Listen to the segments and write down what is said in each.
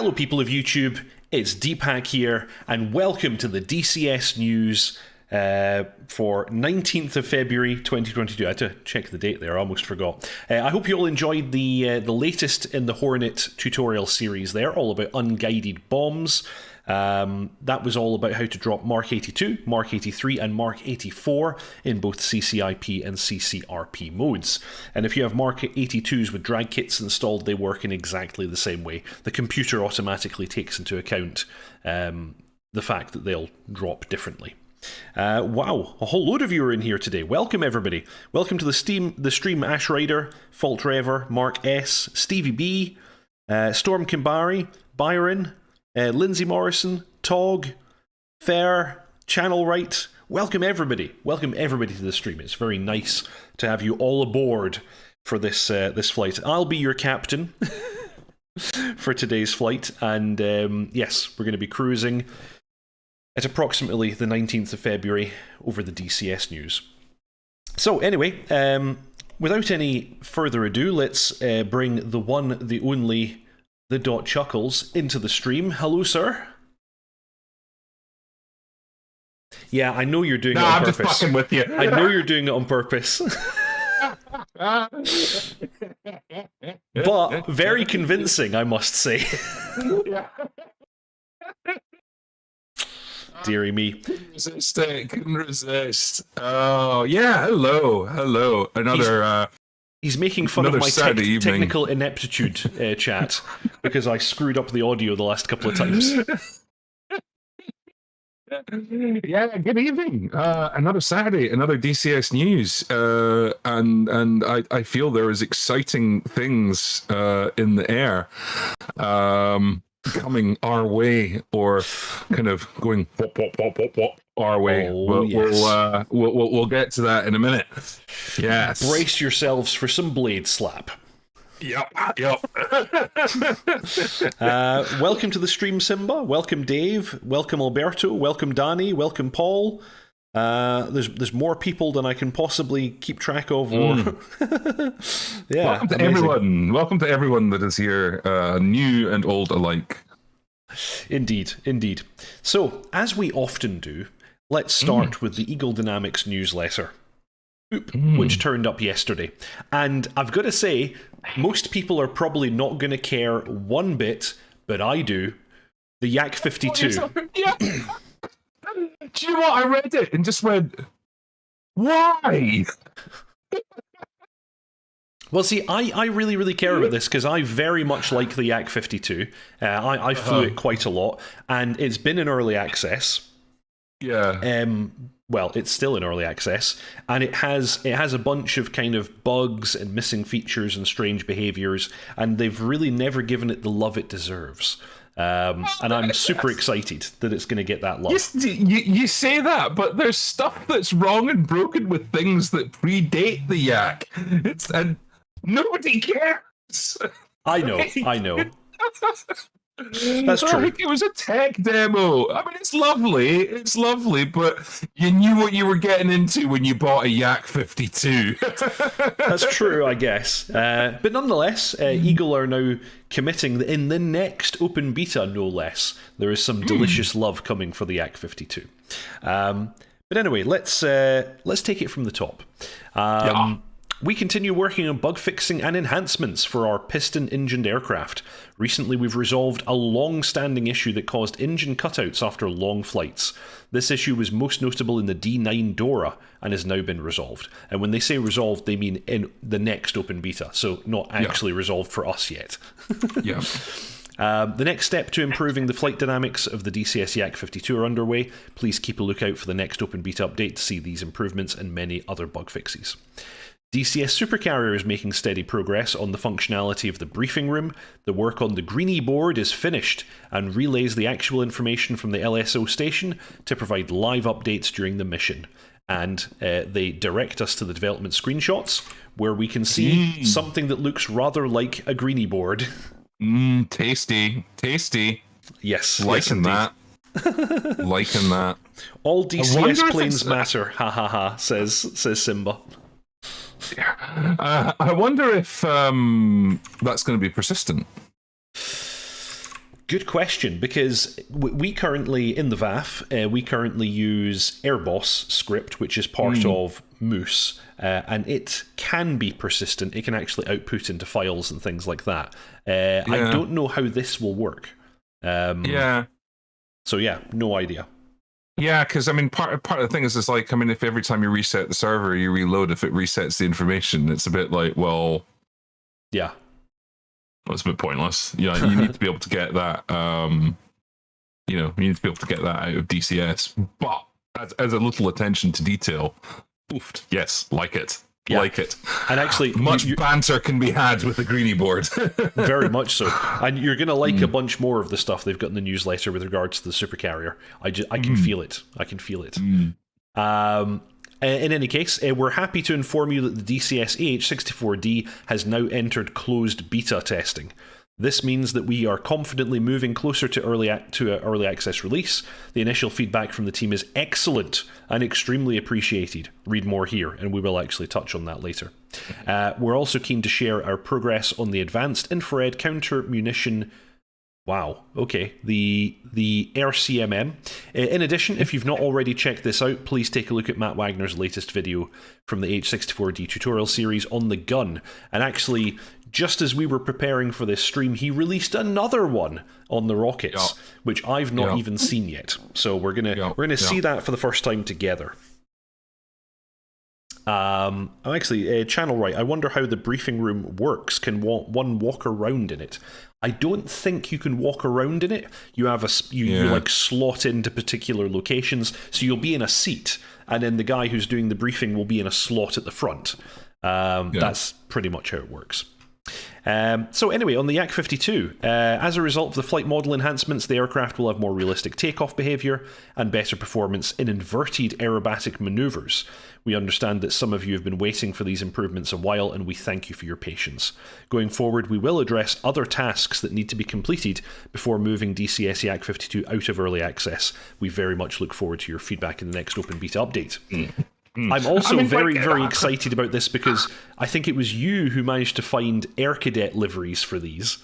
Hello people of YouTube, it's Deepak here, and welcome to the DCS news for 19th of February 2022. I had to check the date there, I almost forgot. I hope you all enjoyed the latest in the Hornet tutorial series there, all about unguided bombs. That was all about how to drop Mark 82, Mark 83 and Mark 84 in both CCIP and CCRP modes. And if you have Mark 82s with drag kits installed, they work in exactly the same way. The computer automatically takes into account the fact that they'll drop differently. Wow, a whole load of you are in here today. Welcome everybody. Welcome to the stream Ash Rider, Fault Rever, Mark S, Stevie B, Storm Kimbari, Byron, Lindsay Morrison, Tog, Fair, Channel Right. Welcome everybody. Welcome everybody to the stream. It's very nice to have you all aboard for this this flight. I'll be your captain for today's flight, and yes, we're going to be cruising at approximately the 19th of February over the DCS news. So anyway, without any further ado, let's bring the one, the only, the dotChuckles into the stream. Hello, sir. Yeah, I know you're doing it on purpose. I'm just fucking with you. I know you're doing it on purpose. But very convincing, I must say. Dearie me. Couldn't resist it. Couldn't resist. Oh, yeah. Hello. Hello. Another... He's making fun of my technical ineptitude chat because I screwed up the audio the last couple of times. Yeah, good evening. Another Saturday, another DCS news, and I feel there is exciting things in the air coming our way, or kind of going wop, our way. We'll get to that in a minute. Yes. Brace yourselves for some blade slap. Yep. Welcome to the stream, Simba. Welcome, Dave. Welcome, Alberto. Welcome, Danny. Welcome, Paul. There's more people than I can possibly keep track of. Or yeah. Welcome to everyone. Welcome to everyone that is here, new and old alike. Indeed, indeed. So, as we often do, let's start with the Eagle Dynamics newsletter, which turned up yesterday. And I've got to say, most people are probably not going to care one bit, but I do. The Yak 52. Yeah. Do you know what? I read it and just went, why? Well, see, I really, really care about this because I very much like the Yak 52. I flew it quite a lot, and it's been in early access. Yeah. Well, it's still in early access, and it has a bunch of kind of bugs and missing features and strange behaviors, and they've really never given it the love it deserves. And I'm super excited that it's going to get that love. You say that, but there's stuff that's wrong and broken with things that predate the Yak. And nobody cares. I know. That's true. Like it was a tech demo. I mean, it's lovely, but you knew what you were getting into when you bought a Yak 52. That's true, I guess. But nonetheless, Eagle are now committing that in the next open beta, no less, there is some delicious love coming for the Yak 52. But anyway, let's take it from the top. We continue working on bug fixing and enhancements for our piston-engined aircraft. Recently, we've resolved a long-standing issue that caused engine cutouts after long flights. This issue was most notable in the D9 Dora and has now been resolved. And when they say resolved, they mean in the next open beta, so not actually resolved for us yet. Yeah. The next step to improving the flight dynamics of the DCS Yak 52 are underway. Please keep a lookout for the next open beta update to see these improvements and many other bug fixes. DCS Supercarrier is making steady progress on the functionality of the briefing room. The work on the Greenie board is finished and relays the actual information from the LSO station to provide live updates during the mission. And they direct us to the development screenshots where we can see something that looks rather like a Greenie board. Tasty. Yes. Liking that. Liking that. All DCS planes matter, ha ha ha, says Simba. I wonder if that's going to be persistent. Good question, because we currently, in the VAF, we currently use AirBoss script, which is part of Moose, and it can be persistent. It can actually output into files and things like that. I don't know how this will work. So yeah, no idea. Yeah, because I mean, part of the thing is like, I mean, if every time you reset the server, you reload, if it resets the information, it's a bit like, well, yeah, it's a bit pointless. You know, you need to be able to get that. You know, you need to be able to get that out of DCS. But as a little attention to detail, oofed, yes, like it. Yeah. Like it. And actually, much banter can be had with the Greenie board. Very much so. And you're going to like a bunch more of the stuff they've got in the newsletter with regards to the Supercarrier. I can feel it. I can feel it. In any case, we're happy to inform you that the DCS AH-64D has now entered closed beta testing. This means that we are confidently moving closer to early access release. The initial feedback from the team is excellent and extremely appreciated. Read more here, and we will actually touch on that later. We're also keen to share our progress on the advanced infrared counter munition. Wow, okay, the RCMM. In addition, if you've not already checked this out, please take a look at Matt Wagner's latest video from the AH-64D tutorial series on the gun. And actually, just as we were preparing for this stream, he released another one on the rockets, which I've not even seen yet. So we're gonna see that for the first time together. I'm actually channel right. I wonder how the briefing room works. Can one walk around in it? I don't think you can walk around in it. You have you like slot into particular locations, so you'll be in a seat, and then the guy who's doing the briefing will be in a slot at the front. That's pretty much how it works. So anyway, on the Yak-52, as a result of the flight model enhancements, the aircraft will have more realistic takeoff behaviour and better performance in inverted aerobatic manoeuvres. We understand that some of you have been waiting for these improvements a while, and we thank you for your patience. Going forward, we will address other tasks that need to be completed before moving DCS Yak-52 out of early access. We very much look forward to your feedback in the next Open Beta update. I'm also very excited about this because I think it was you who managed to find Air Cadet liveries for these.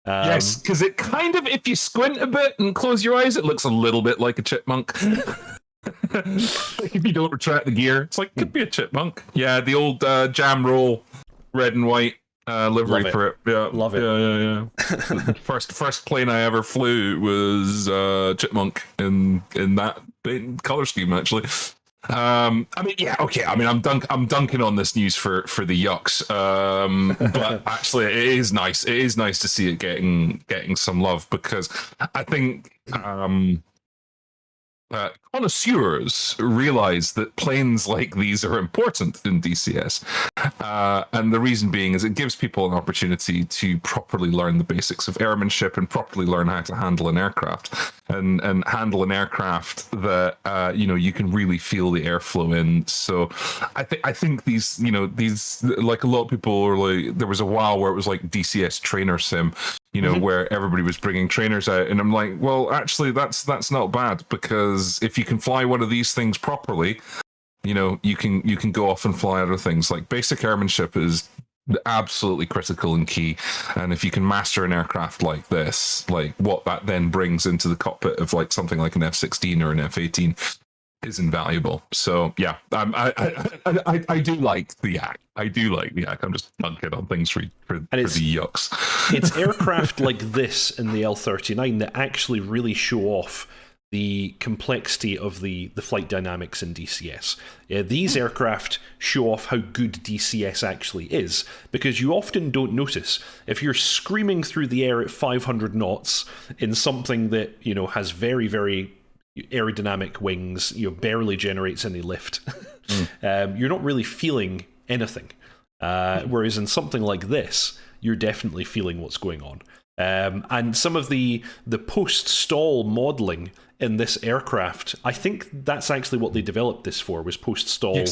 Yes, because it kind of, if you squint a bit and close your eyes, it looks a little bit like a chipmunk. If you don't retract the gear, it's like, could be a chipmunk. Yeah, the old jam roll red and white livery for it. Yeah, love it. Yeah. First plane I ever flew was chipmunk in that color scheme, actually. I mean, yeah, okay. I mean, I'm dunking on this news for the yucks. But actually, it is nice. It is nice to see it getting some love, because I think connoisseurs realize that planes like these are important in DCS. And the reason being is it gives people an opportunity to properly learn the basics of airmanship and properly learn how to handle an aircraft and handle an aircraft that, you can really feel the airflow in. So I think these, like a lot of people are like, there was a while where it was like DCS trainer sim, where everybody was bringing trainers out, and I'm like, well, actually, that's not bad, because if you can fly one of these things properly, you can go off and fly other things. Like basic airmanship is absolutely critical and key, and if you can master an aircraft like this, like what that then brings into the cockpit of like something like an F-16 or an F-18 is invaluable. So yeah, I do like the Yak. I do like the Yak. I'm just dunking on things for the yucks. It's aircraft like this in the L-39 that actually really show off the complexity of the flight dynamics in DCS. These aircraft show off how good DCS actually is, because you often don't notice if you're screaming through the air at 500 knots in something that has very, very aerodynamic wings, barely generates any lift. You're not really feeling anything. Whereas in something like this, you're definitely feeling what's going on. And some of the post-stall modeling in this aircraft, I think that's actually what they developed this for, was post-stall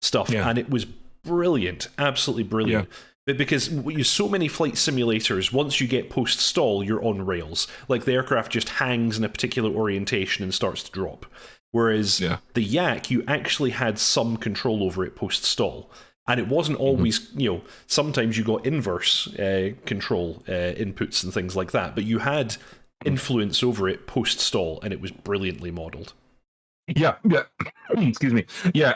stuff. Yeah. And it was brilliant, absolutely brilliant. Yeah. Because so many flight simulators, once you get post-stall, you're on rails. Like the aircraft just hangs in a particular orientation and starts to drop. Whereas the Yak, you actually had some control over it post-stall. And it wasn't always, sometimes you got inverse control inputs and things like that. But you had influence over it post-stall, and it was brilliantly modelled. Yeah. Excuse me. Yeah.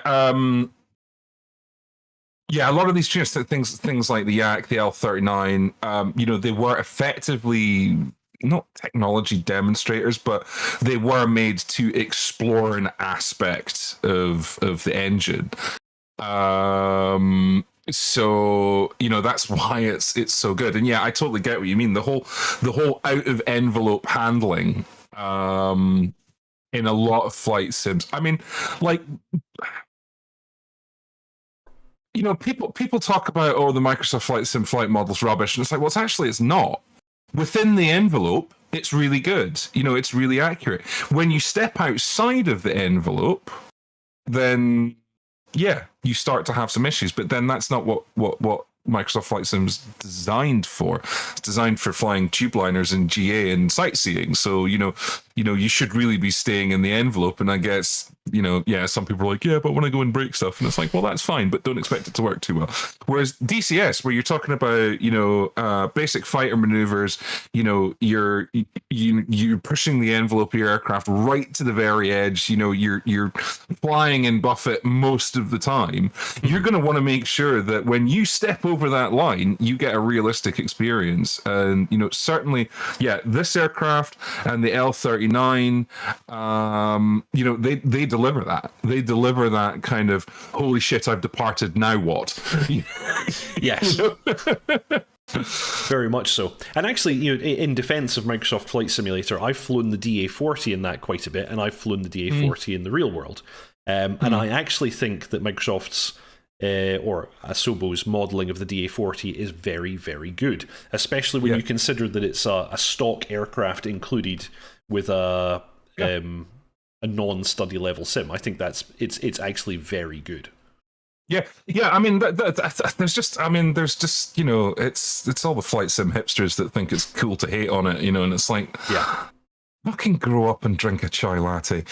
Yeah, a lot of these tuners, things like the Yak, the L-39, they were effectively not technology demonstrators, but they were made to explore an aspect of the engine. So that's why it's so good. And yeah, I totally get what you mean. The whole out of envelope handling in a lot of flight sims. I mean, like, people talk about, the Microsoft Flight Sim flight model's rubbish, and it's like, well, it's not. Within the envelope, it's really good. It's really accurate. When you step outside of the envelope, then yeah, you start to have some issues. But then that's not what Microsoft Flight Sim's designed for. It's designed for flying tube liners and GA and sightseeing. So you should really be staying in the envelope. And I guess some people are like, yeah, but when I go and break stuff, and it's like, well, that's fine, but don't expect it to work too well. Whereas DCS, where you're talking about basic fighter maneuvers, you're pushing the envelope of your aircraft right to the very edge. You're flying in buffet most of the time. You're going to want to make sure that when you step over that line, you get a realistic experience. And certainly, yeah, this aircraft and the L-39, they deliver that. They deliver that kind of, holy shit, I've departed, now what? Yes. Very much so. And actually, in defense of Microsoft Flight Simulator, I've flown the DA-40 in that quite a bit, and I've flown the DA-40 in the real world. And I actually think that Microsoft's or Asobo's modelling of the DA-40 is very, very good, especially when you consider that it's a stock aircraft included with a non-study level sim. I think it's actually very good. Yeah. I mean, there's just it's all the flight sim hipsters that think it's cool to hate on it, and it's like, fucking grow up and drink a chai latte.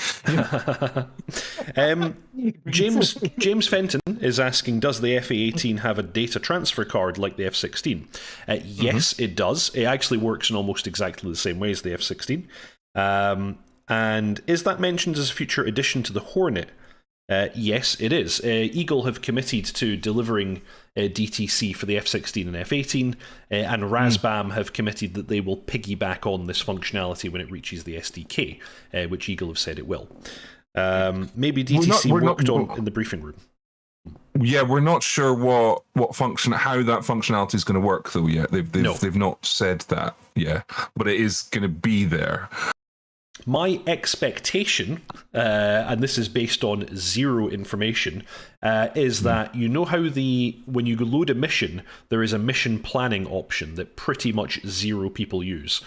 James Fenton is asking, does the FA-18 have a data transfer card like the F-16? Yes, it does. It actually works in almost exactly the same way as the F-16. And is that mentioned as a future addition to the Hornet? Yes, it is. Eagle have committed to delivering DTC for the F-16 and F-18, and Razbam have committed that they will piggyback on this functionality when it reaches the SDK, which Eagle have said it will. Maybe DTC worked on in the briefing room. Yeah, we're not sure how that functionality is going to work though yet. They've not said that yet, but it is going to be there. My expectation, and this is based on zero information, is that how when you load a mission, there is a mission planning option that pretty much zero people use,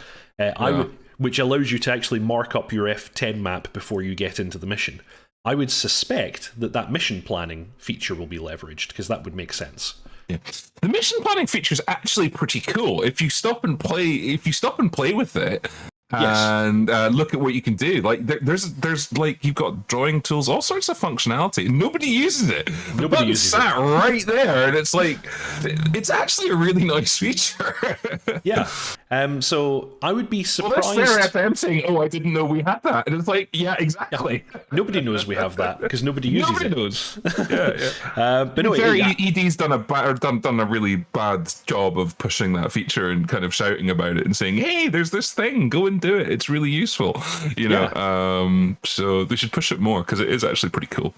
which allows you to actually mark up your F10 map before you get into the mission. I would suspect that mission planning feature will be leveraged, because that would make sense. Yeah. The mission planning feature is actually pretty cool. If you stop and play with it, and look at what you can do. Like there's like, you've got drawing tools, all sorts of functionality. Nobody uses it. Nobody uses it. Right there, and it's like, it's actually a really nice feature. Yeah. So I would be surprised. Well, that's fair FM saying, "Oh, I didn't know we had that," and it's like, yeah, exactly. Nobody knows we have that because nobody uses it. Nobody knows. Yeah. But no, ED's done a really bad job of pushing that feature and kind of shouting about it and saying, "Hey, there's this thing. Go and do it. It's really useful." So they should push it more because it is actually pretty cool.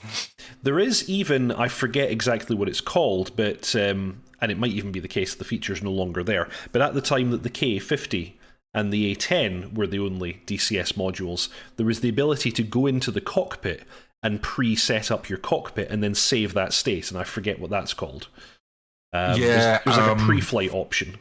There is even, I forget exactly what it's called, but and it might even be the case the feature's no longer there. But at the time that the KA-50 and the A-10 were the only DCS modules, there was the ability to go into the cockpit and pre-set up your cockpit and then save that state, and I forget what that's called. There's like a pre-flight option.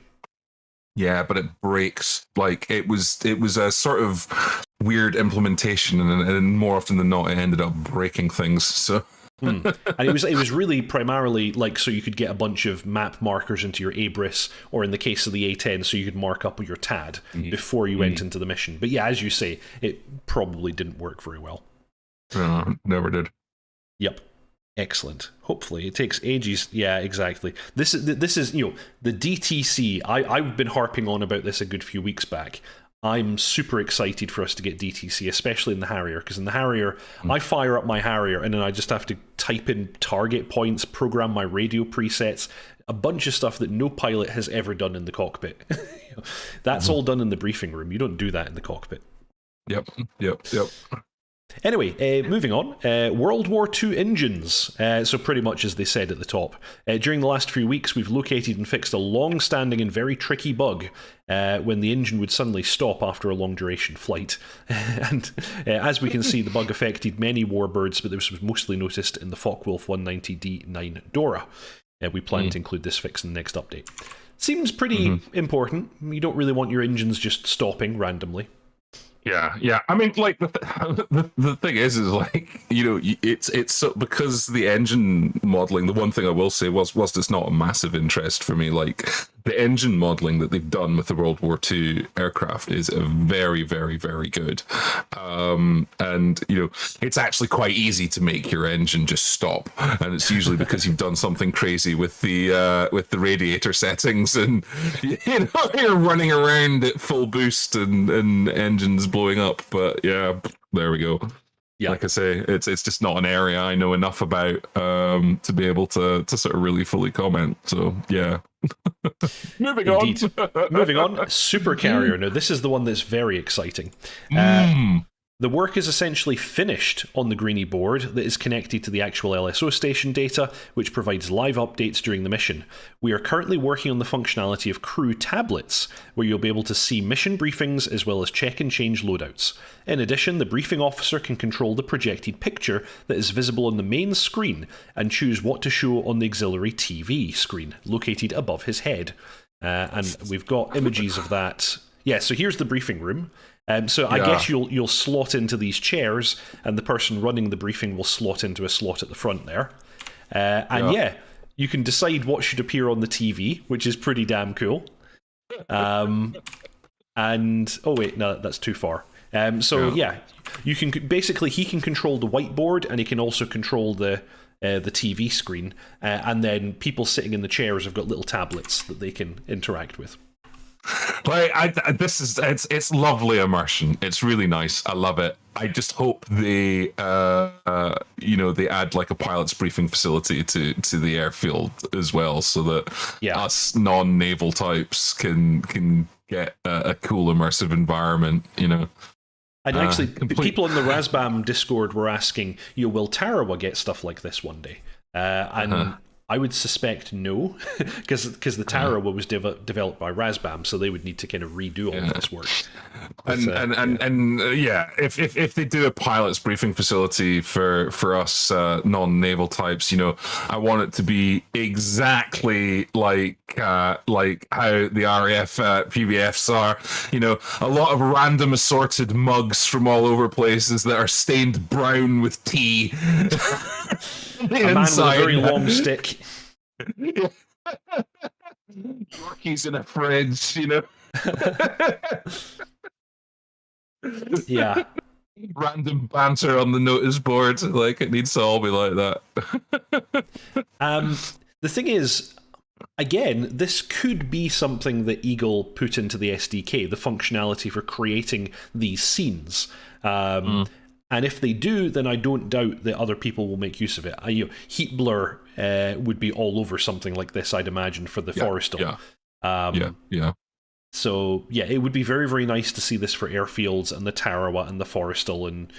Yeah, but it breaks. Like it was a sort of weird implementation, and more often than not, it ended up breaking things. So. And it was really primarily like so you could get a bunch of map markers into your ABRIS, or in the case of the A-10, so you could mark up your TAD before you went into the mission. But yeah, as you say, it probably didn't work very well. Never did. Yep. Excellent. Hopefully, it takes ages. Yeah, exactly. This is the DTC. I've been harping on about this a good few weeks back. I'm super excited for us to get DTC, especially in the Harrier, because in the Harrier, I fire up my Harrier and then I just have to type in target points, program my radio presets, a bunch of stuff that no pilot has ever done in the cockpit. That's all done in the briefing room. You don't do that in the cockpit. Yep. Anyway, moving on. World War II engines. So pretty much as they said at the top. During the last few weeks, we've located and fixed a long-standing and very tricky bug when the engine would suddenly stop after a long-duration flight. And as we can see, the bug affected many Warbirds, but this was mostly noticed in the Focke-Wulf 190D9 Dora. We plan to include this fix in the next update. Seems pretty important. You don't really want your engines just stopping randomly. Yeah. I mean, like the thing is like, you know, it's so, because the engine modeling. The one thing I will say was it's not a massive interest for me. Like the engine modeling that they've done with the World War II aircraft is very, very, very good. And you know, it's actually quite easy to make your engine just stop, and it's usually because you've done something crazy with the radiator settings, and you know, you're running around at full boost and engines blowing up. But yeah, there we go. Yeah, like I say, it's just not an area I know enough about to be able to sort of really fully comment. So yeah. Moving on. Supercarrier. Now this is the one that's very exciting. The work is essentially finished on the Greenie board that is connected to the actual LSO station data, which provides live updates during the mission. We are currently working on the functionality of crew tablets, where you'll be able to see mission briefings as well as check and change loadouts. In addition, the briefing officer can control the projected picture that is visible on the main screen and choose what to show on the auxiliary TV screen located above his head. And we've got images of that. Yeah, so here's the briefing room. I guess you'll slot into these chairs, and the person running the briefing will slot into a slot at the front there. You can decide what should appear on the TV, which is pretty damn cool. Oh wait, no, that's too far. You can basically, he can control the whiteboard, and he can also control the TV screen, and then people sitting in the chairs have got little tablets that they can interact with. Like it's lovely immersion. It's really nice. I love it. I just hope they they add like a pilot's briefing facility to the airfield as well, so that us non-naval types can get a cool immersive environment, you know. And actually, people in the Razbam Discord were asking, will Tarawa get stuff like this one day? I would suspect no, because the Tarawa was developed by Razbam, so they would need to kind of redo all of this work. If they do a pilot's briefing facility for us non-naval types, you know, I want it to be exactly like how the RAF PBFs are. You know, a lot of random assorted mugs from all over places that are stained brown with tea. A man with a very long stick. Yorkies in a fridge, you know. Yeah. Random banter on the notice board. Like, it needs to all be like that. The thing is, again, this could be something that Eagle put into the SDK, the functionality for creating these scenes. And if they do, then I don't doubt that other people will make use of it. Heat blur would be all over something like this, I'd imagine, for the Forrestal. So, yeah, it would be very, very nice to see this for airfields and the Tarawa and the Forrestal and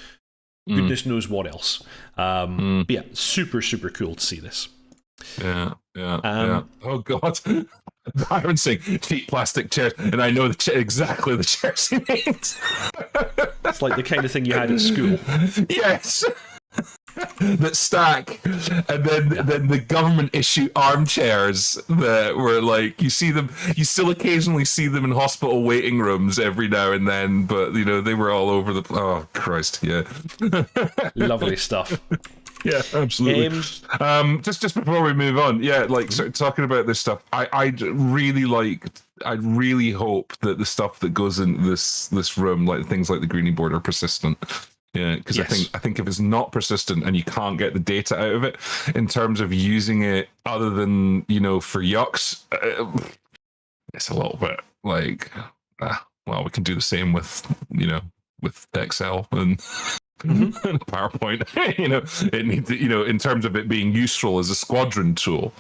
goodness knows what else. But yeah, super, super cool to see this. Yeah. Oh, God. Byron saying cheap plastic chairs, and I know exactly the chairs he means. It's like the kind of thing you had at school. Yes. That stack, and then the government issue armchairs that were like, you still occasionally see them in hospital waiting rooms every now and then, but you know, they were all over the oh Christ, yeah. Lovely stuff. Yeah, absolutely. Just before we move on, sort of talking about this stuff, I really hope that the stuff that goes in this room, like things like the Greenie board, are persistent. Yeah, because I think if it's not persistent and you can't get the data out of it in terms of using it other than, you know, for yucks, it's a little bit like well, we can do the same with with Excel and PowerPoint. It needs, in terms of it being useful as a squadron tool,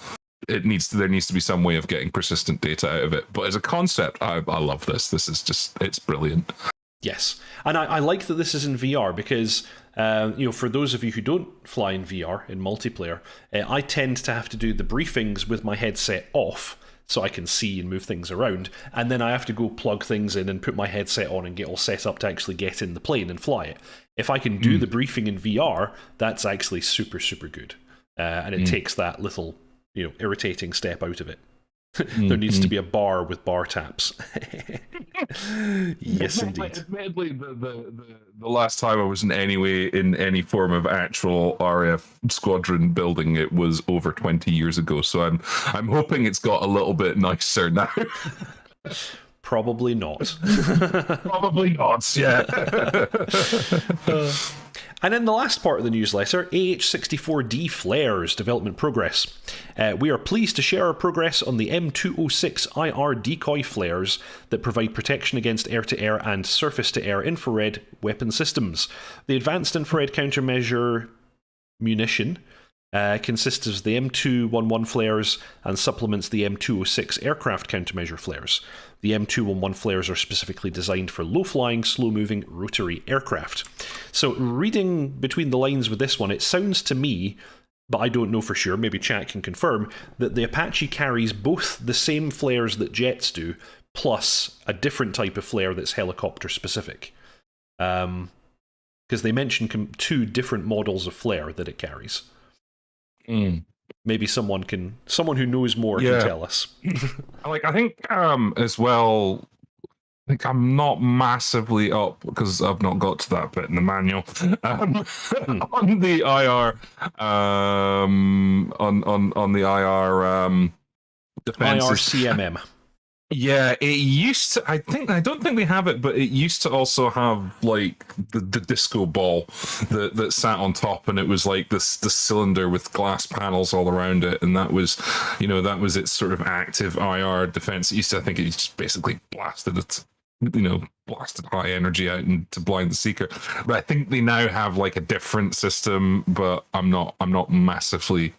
there needs to be some way of getting persistent data out of it. But as a concept, I love this. This is it's brilliant. Yes, and I like that this is in VR because, for those of you who don't fly in VR in multiplayer, I tend to have to do the briefings with my headset off so I can see and move things around, and then I have to go plug things in and put my headset on and get all set up to actually get in the plane and fly it. If I can do the briefing in VR, that's actually super, super good, and it takes that little, irritating step out of it. There needs to be a bar with bar taps. Yes, indeed. Admittedly, the last time I was in any form of actual RAF squadron building, it was over 20 years ago. So I'm hoping it's got a little bit nicer now. Probably not. Probably not. Yeah. And in the last part of the newsletter, AH-64D flares development progress. We are pleased to share our progress on the M206 IR decoy flares that provide protection against air-to-air and surface-to-air infrared weapon systems. The advanced infrared countermeasure munition consists of the M211 flares and supplements the M206 aircraft countermeasure flares. The M211 flares are specifically designed for low-flying, slow-moving rotary aircraft. So reading between the lines with this one, it sounds to me, but I don't know for sure, maybe chat can confirm, that the Apache carries both the same flares that jets do, plus a different type of flare that's helicopter-specific. Because they mention two different models of flare that it carries. Maybe someone who knows more can tell us. I think as well, I think I'm not massively up because I've not got to that bit in the manual on the IR on the IR defenses. IRCMM. Yeah, it used to. I don't think they have it, but it used to also have like the disco ball that sat on top, and it was like this cylinder with glass panels all around it, and that was its sort of active IR defense. It used to, I think, it just basically blasted high energy out and to blind the seeker. But I think they now have like a different system, but I'm not massively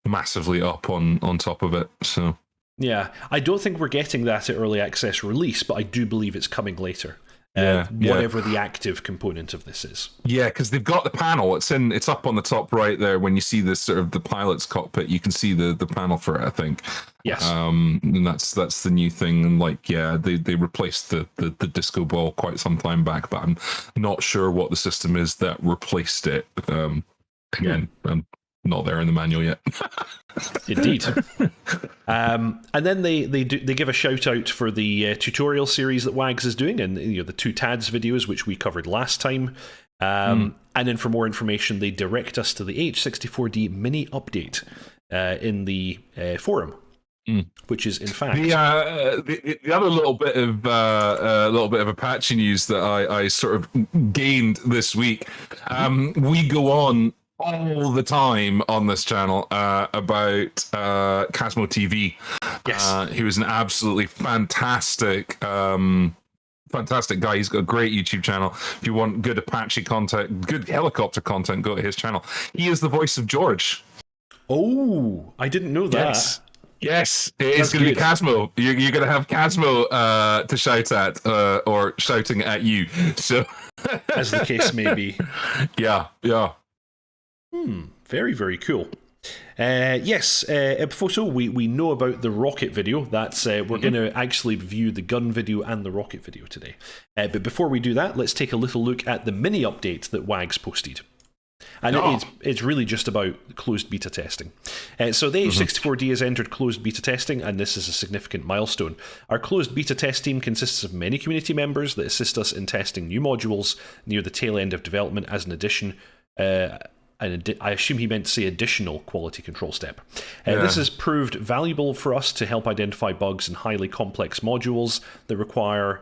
up on top of it. So. Yeah, I don't think we're getting that at early access release, but I do believe it's coming later. Whatever the active component of this is. Yeah, because they've got the panel. It's up on the top right there. When you see this sort of the pilot's cockpit, you can see the panel for it, I think. Yes. And that's the new thing. And they replaced the disco ball quite some time back, but I'm not sure what the system is that replaced it. Again, I'm not there in the manual yet. Indeed. And then they give a shout out for the tutorial series that WAGS is doing, and the two TADS videos which we covered last time. And then for more information, they direct us to the AH-64D mini update in the forum. Which is in fact the other little bit of Apache news that I sort of gained this week. We go on all the time on this channel about Casmo TV. Yes. He was an absolutely fantastic guy. He's got a great YouTube channel. If you want good Apache content, good helicopter content, go to his channel. He is the voice of George. Oh, I didn't know that. Yes, it is going to be Casmo. You're going to have Casmo to shout at or shouting at you. So, as the case may be. Yeah. Very, very cool. Yes, Photo, we know about the rocket video. That's we're going to actually view the gun video and the rocket video today. But before we do that, let's take a little look at the mini update that WAGS posted. And it's really just about closed beta testing. So the AH-64D has entered closed beta testing, and this is a significant milestone. Our closed beta test team consists of many community members that assist us in testing new modules near the tail end of development as an addition. I assume he meant to say additional quality control step. This has proved valuable for us to help identify bugs in highly complex modules that requires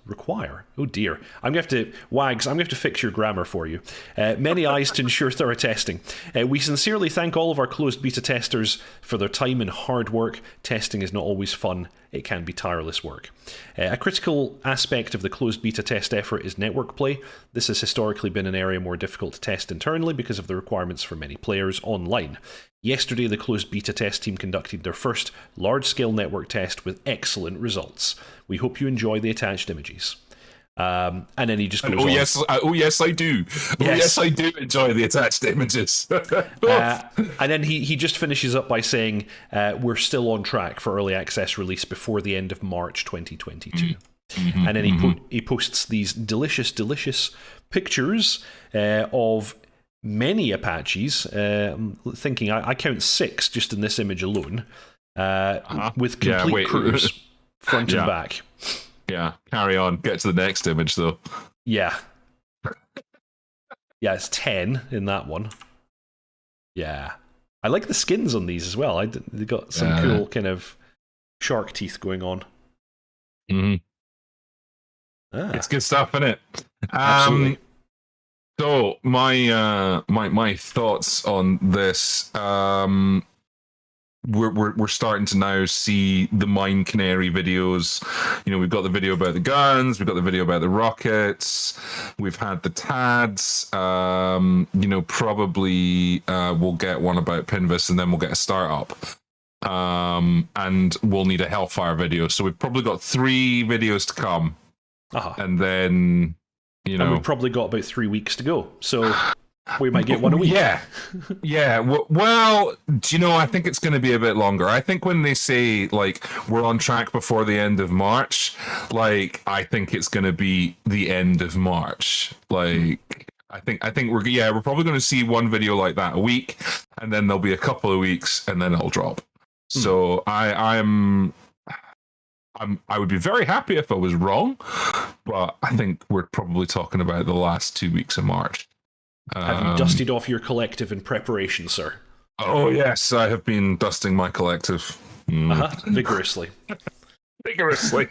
require. Oh dear. I'm going to have to, Wags, I'm going to have to fix your grammar for you. Many eyes to ensure thorough testing. We sincerely thank all of our closed beta testers for their time and hard work. Testing is not always fun. It can be tireless work. A critical aspect of the closed beta test effort is network play. This has historically been an area more difficult to test internally because of the requirements for many players online. Yesterday, the closed beta test team conducted their first large-scale network test with excellent results. We hope you enjoy the attached images. And then he just goes on. Yes, I do. Yes, I do enjoy the attached images. And then he just finishes up by saying, we're still on track for early access release before the end of March 2022. And then he posts these delicious pictures of many Apaches. Thinking, I count 6 just in this image alone, with complete crews, front and back. Yeah, carry on. Get to the next image, though. Yeah. Yeah, it's 10 in that one. Yeah. I like the skins on these as well. They got some cool kind of shark teeth going on. It's good stuff, isn't it? Absolutely. So my thoughts on this. We're starting to now see the Mine Canary videos. You know, we've got the video about the guns, we've got the video about the rockets, we've had the TADs. You know, probably we'll get one about Pinvis, and then we'll get a startup. And we'll need a Hellfire video. So we've probably got 3 videos to come. And then, you know, and we've probably got about 3 weeks to go. So we might get one a week. Yeah. Well, do you know, I think it's going to be a bit longer. I think when they say, like, we're on track before the end of March, like, I think it's going to be the end of March. Like, I think we're probably going to see one video like that a week, and then there'll be a couple of weeks, and then it'll drop. So I would be very happy if I was wrong, but I think we're probably talking about the last 2 weeks of March. Have you dusted off your collective in preparation, sir? Oh, yes, I have been dusting my collective. Vigorously. Vigorously.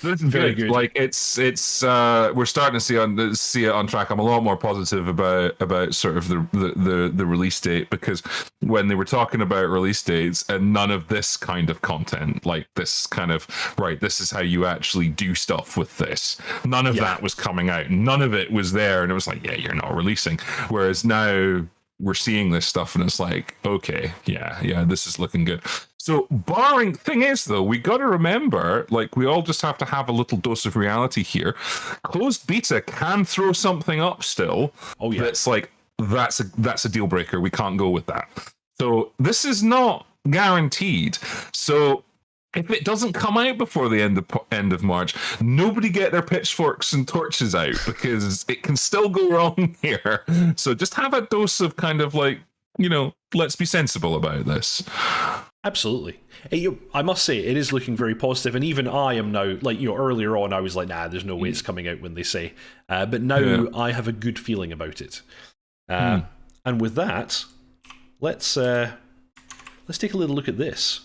This is very good. Like, it's we're starting to see it on track. I'm a lot more positive about sort of the release date, because when they were talking about release dates and none of this kind of content, like this kind of, right, this is how you actually do stuff with this, none of that was coming out. None of it was there, and it was like, yeah, you're not releasing. Whereas now we're seeing this stuff, and it's like, okay, yeah, this is looking good. So, barring thing is, though, we got to remember, like, we all just have to have a little dose of reality here. Closed beta can throw something up still. Oh yeah, that's like that's a deal breaker. We can't go with that. So this is not guaranteed. So if it doesn't come out before the end of March, nobody get their pitchforks and torches out, because it can still go wrong here. So just have a dose of kind of, like, you know, let's be sensible about this. Absolutely. I must say, it is looking very positive, and even I am now, like, you know, earlier on I was like, nah, there's no way it's coming out when they say. But now I have a good feeling about it. And with that, let's take a little look at this.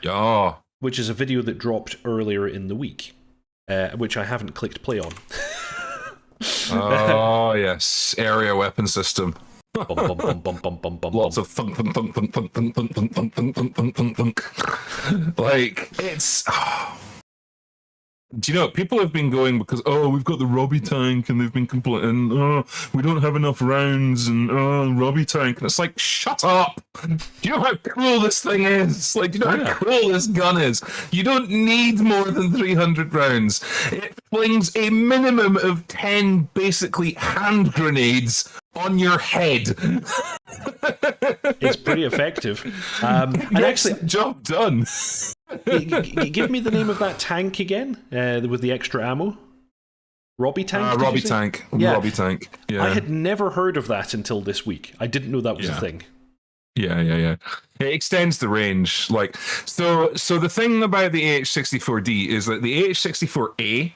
Yeah. Which is a video that dropped earlier in the week, which I haven't clicked play on. Oh, yes. Area weapon system. Lots of thunk, thunk, thunk, thunk, thunk, thunk, thunk, thunk, thunk, thunk, thunk, thunk, thunk. Like, it's... Do you know, people have been going because, we've got the Robbie tank, and they've been complaining, we don't have enough rounds, and Robbie tank. And it's like, shut up! Do you know how cool this thing is? Like, do you know how cool this gun is? You don't need more than 300 rounds. It flings a minimum of 10, basically, hand grenades on your head. It's pretty effective. And actually, job done. Give me the name of that tank again, with the extra ammo. Robbie tank. Robbie tank. Yeah. Robbie tank. Yeah. I had never heard of that until this week. I didn't know that was a thing. Yeah. It extends the range. Like, so the thing about the AH-64D is that the AH-64A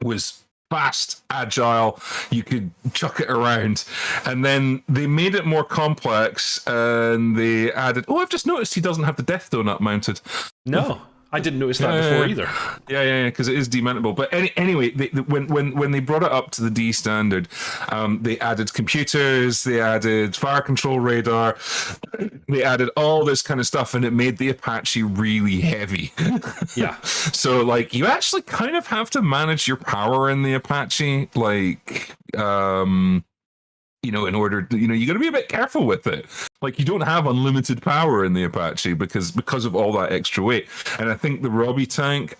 was fast, agile, you could chuck it around, and then they made it more complex, and they added, I've just noticed he doesn't have the death donut mounted. No, I didn't notice that before either. Yeah, because it is demountable. But anyway, when they brought it up to the D standard, they added computers, they added fire control radar, they added all this kind of stuff, and it made the Apache really heavy. Yeah. So, like, you actually kind of have to manage your power in the Apache, like, in order to, you got to be a bit careful with it. Like, you don't have unlimited power in the Apache because of all that extra weight. And I think the Robbie tank,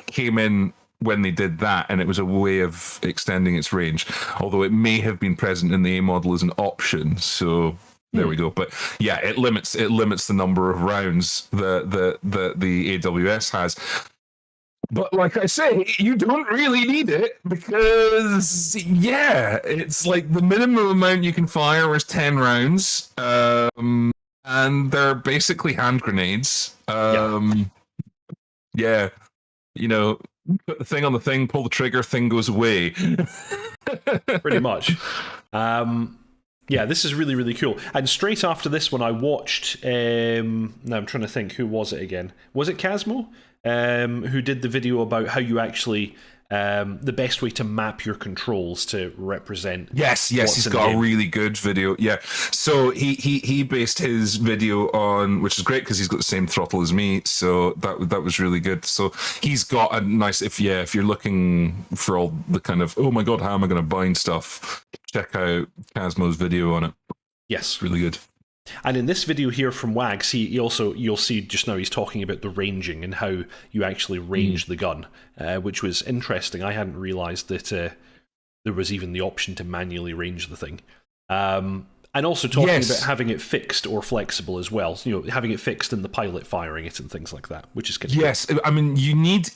came in when they did that, and it was a way of extending its range. Although it may have been present in the A model as an option. So there we go. But yeah, it limits the number of rounds that the AWS has. But like I say, you don't really need it because, it's like the minimum amount you can fire is 10 rounds. And they're basically hand grenades. Put the thing on the thing, pull the trigger, thing goes away. Pretty much. This is really, really cool. And straight after this one, I watched... now I'm trying to think, who was it again? Was it Casmo? Who did the video about how you actually... the best way to map your controls to represent... Yes, he's got a really good video. Yeah, so he based his video on... Which is great because he's got the same throttle as me, so that was really good. So he's got a nice... If you're looking for all the kind of, oh my god, how am I going to bind stuff, check out Casmo's video on it. Yes. Really good. And in this video here from Wags, he also, you'll see just now he's talking about the ranging and how you actually range the gun, which was interesting. I hadn't realised that there was even the option to manually range the thing. And also talking about having it fixed or flexible as well. So, having it fixed and the pilot firing it and things like that, which is good. Yes, I mean, you need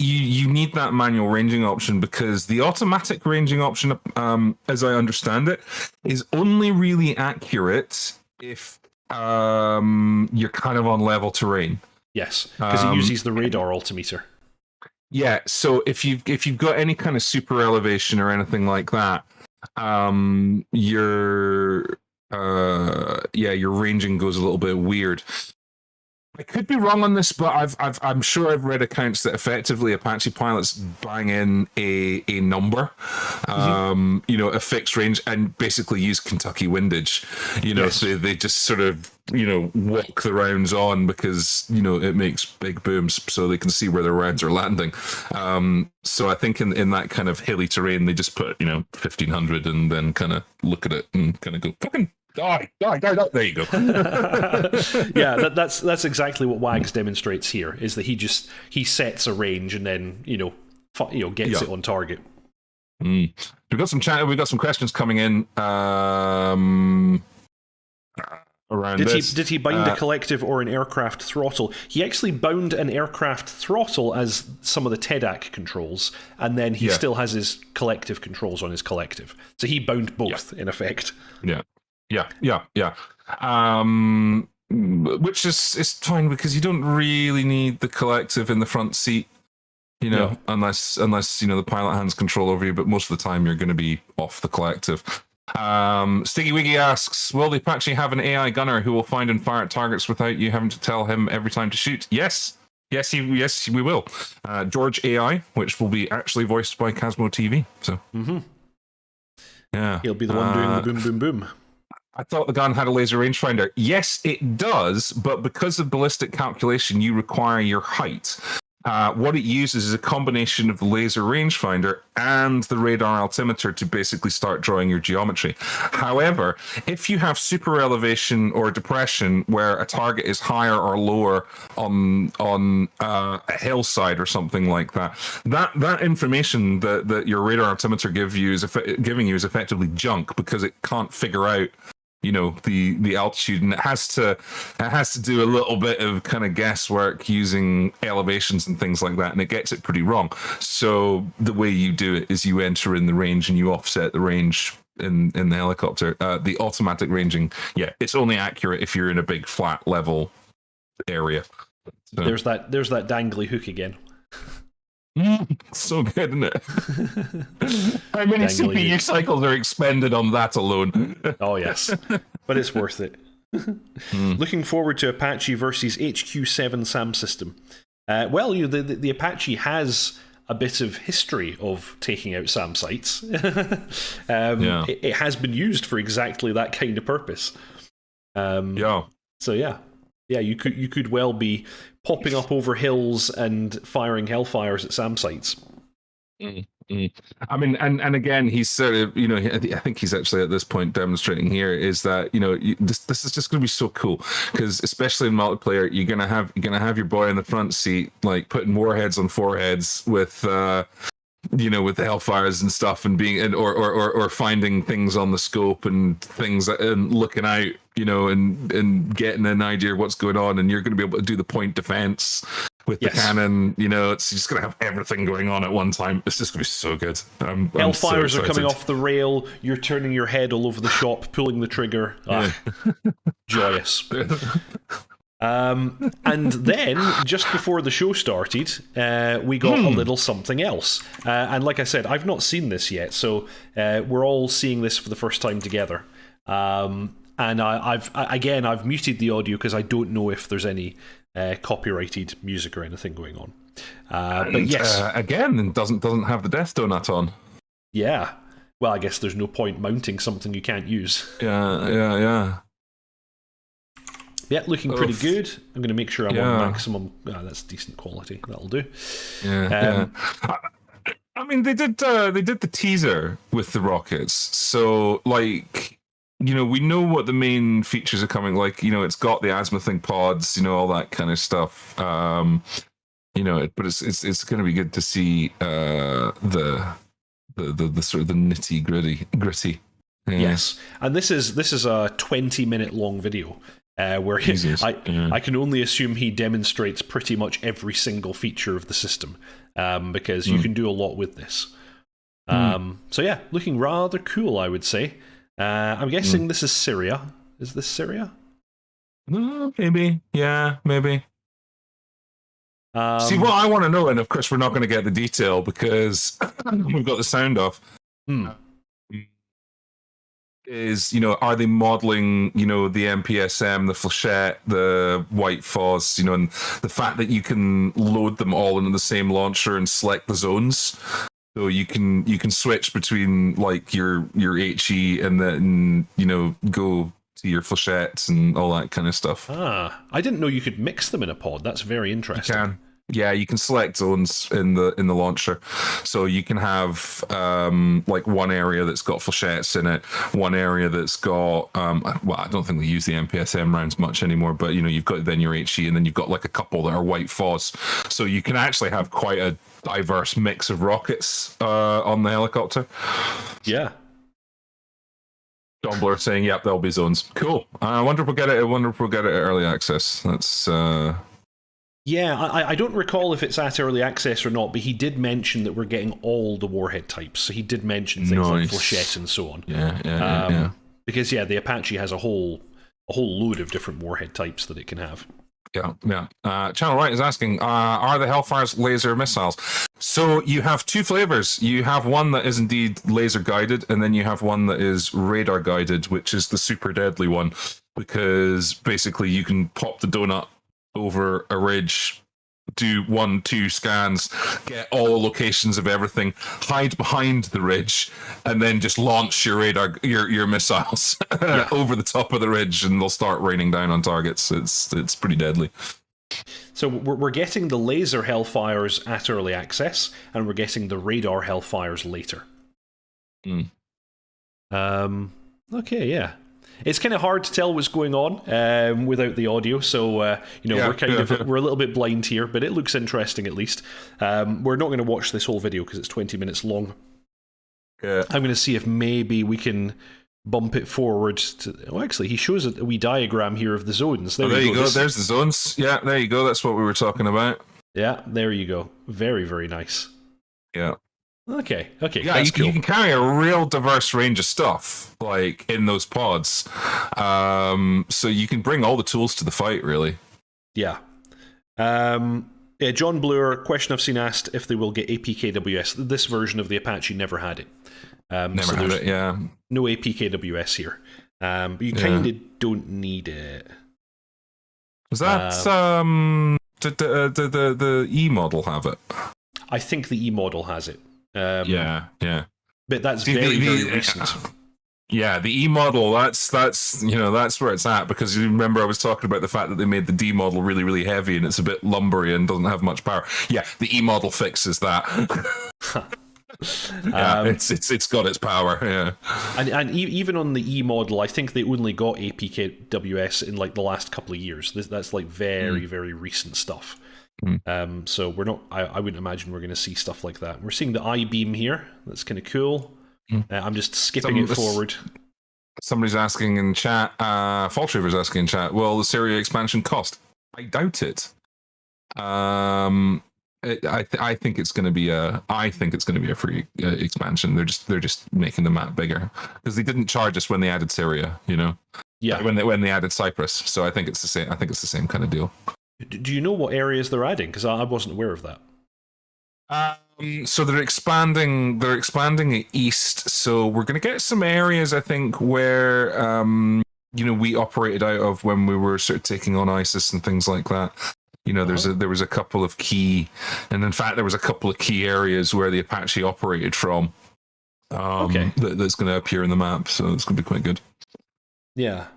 that manual ranging option because the automatic ranging option, as I understand it, is only really accurate if you're kind of on level terrain. Yes, because it uses the radar altimeter. Yeah, so if you've got any kind of super elevation or anything like that, your ranging goes a little bit weird. I could be wrong on this, but I'm sure I've read accounts that effectively Apache pilots bang in a number, a fixed range, and basically use Kentucky windage. So they just sort of walk the rounds on because it makes big booms, so they can see where their rounds are landing. So I think in that kind of hilly terrain, they just put 1500 and then kind of look at it and kind of go fucking. Die, there you go. Yeah, that's exactly what Wags demonstrates here, is that he sets a range and then gets it on target. We've got some chat, we've got some questions coming in around this. Did he bind a collective or an aircraft throttle? He actually bound an aircraft throttle as some of the TEDAC controls, and then he still has his collective controls on his collective. So he bound both in effect. Yeah. Which is fine because you don't really need the collective in the front seat, unless the pilot hands control over you. But most of the time, you're going to be off the collective. Stiggy Wiggy asks, will the Apache have an AI gunner who will find and fire at targets without you having to tell him every time to shoot? Yes, we will. George AI, which will be actually voiced by Casmo TV. So, yeah, he'll be the one doing the boom, boom, boom. I thought the gun had a laser rangefinder. Yes, it does, but because of ballistic calculation, you require your height. What it uses is a combination of the laser rangefinder and the radar altimeter to basically start drawing your geometry. However, if you have super elevation or depression where a target is higher or lower on a hillside or something like that, that information that your radar altimeter giving you is effectively junk because it can't figure out the altitude, and it has to do a little bit of kind of guesswork using elevations and things like that, and it gets it pretty wrong. So the way you do it is you enter in the range and you offset the range in the helicopter. The automatic ranging, it's only accurate if you're in a big flat level area. So. There's that dangly hook again. So good, isn't it? How many CPU cycles are expended on that alone? Oh yes, but it's worth it. Looking forward to Apache versus HQ7 SAM system. Well, the Apache has a bit of history of taking out SAM sites. It has been used for exactly that kind of purpose. So you could well be popping up over hills and firing Hellfires at SAM sites. I mean, and again, he's sort of, I think he's actually at this point demonstrating here is that, this is just going to be so cool because especially in multiplayer, you're gonna have your boy in the front seat, like putting warheads on foreheads with, with the Hellfires and stuff, and being or finding things on the scope and things and looking out, and getting an idea of what's going on, and you're going to be able to do the point defense with the cannon. It's just going to have everything going on at one time. It's just going to be so good. Hellfires are coming off the rail. You're turning your head all over the shop, pulling the trigger. Joyous. And then, just before the show started, we got a little something else. And like I said, I've not seen this yet, so we're all seeing this for the first time together. And I've muted the audio because I don't know if there's any copyrighted music or anything going on. But yes, again, doesn't have the death donut on. Yeah. Well, I guess there's no point mounting something you can't use. Yeah. Yeah, looking pretty good. I'm going to make sure I'm on maximum. That's decent quality. That'll do. Yeah. I mean, they did the teaser with the rockets, so like, we know what the main features are coming. Like, it's got the azimuthing pods, all that kind of stuff. But it's going to be good to see the sort of the nitty gritty. Yeah. Yes, and this is a 20-minute long video. Where I can only assume he demonstrates pretty much every single feature of the system, because you can do a lot with this. So yeah, looking rather cool, I would say. I'm guessing this is Syria. Is this Syria? Maybe. Yeah, maybe. See, what I want to know, and of course we're not going to get the detail because we've got the sound off. Is, are they modeling, the MPSM, the Flechette, the White Foz, and the fact that you can load them all into the same launcher and select the zones, so you can switch between like your HE and then go to your Flechettes and all that kind of stuff. I didn't know you could mix them in a pod. That's very interesting. You can. Yeah, you can select zones in the launcher, so you can have like one area that's got Flechettes in it, one area that's got well, I don't think they use the MPSM rounds much anymore, but you've got then your HE, and then you've got like a couple that are White Foz, so you can actually have quite a diverse mix of rockets on the helicopter. Yeah. John Blair saying, "Yep, there'll be zones." Cool. I wonder if we'll get it. At early access. That's. Yeah, I don't recall if it's at early access or not, but he did mention that we're getting all the warhead types. So he did mention things like Flechette and so on. Yeah. Because the Apache has a whole load of different warhead types that it can have. Yeah. Channel Right is asking, are the Hellfires laser missiles? So you have two flavors. You have one that is indeed laser guided, and then you have one that is radar guided, which is the super deadly one, because basically you can pop the donut over a ridge, do 1-2 scans, get all locations of everything, hide behind the ridge, and then just launch your radar, your missiles over the top of the ridge, and they'll start raining down on targets. It's pretty deadly. So we're getting the laser Hellfires at early access, and we're getting the radar Hellfires later. Okay, yeah. It's kind of hard to tell what's going on without the audio, so we're a little bit blind here, but it looks interesting at least. We're not going to watch this whole video because it's 20 minutes long. I'm going to see if maybe we can bump it forward to... Oh, actually, he shows a wee diagram here of the zones. There you go. There's the zones. Yeah, there you go. That's what we were talking about. Yeah, there you go. Very, very nice. Yeah. Okay. Yeah, that's cool. You can carry a real diverse range of stuff, like, in those pods. So you can bring all the tools to the fight, really. Yeah. John Bloor, question I've seen asked if they will get APKWS. This version of the Apache never had it. Never had it, yeah. No APKWS here. But you kind of don't need it. Was that Did the E model have it? I think the E model has it. Yeah. But that's See, very recent. Yeah, the E model, that's where it's at, because you remember I was talking about the fact that they made the D model really, really heavy and it's a bit lumbery and doesn't have much power. Yeah, the E model fixes that. Yeah, it's got its power. Yeah, and even on the E model, I think they only got APKWS in like the last couple of years. That's like very recent stuff. So we're not. I wouldn't imagine we're going to see stuff like that. We're seeing the I-beam here. That's kind of cool. I'm just skipping it forward. Somebody's asking in chat. Falltrover's asking in chat. Will the Syria expansion cost? I doubt it. I think it's going to be a. I think it's going to be a free expansion. They're just making the map bigger because they didn't charge us when they added Syria. You know. Yeah. When they added Cyprus, so I think it's the same. I think it's the same kind of deal. Do you know what areas they're adding? Because I wasn't aware of that. So they're expanding it east. So we're going to get some areas, I think, where we operated out of when we were sort of taking on ISIS and things like that. You know, there was a couple of key, and in fact there was a couple of key areas where the Apache operated from. That's going to appear in the map, so it's going to be quite good. Yeah.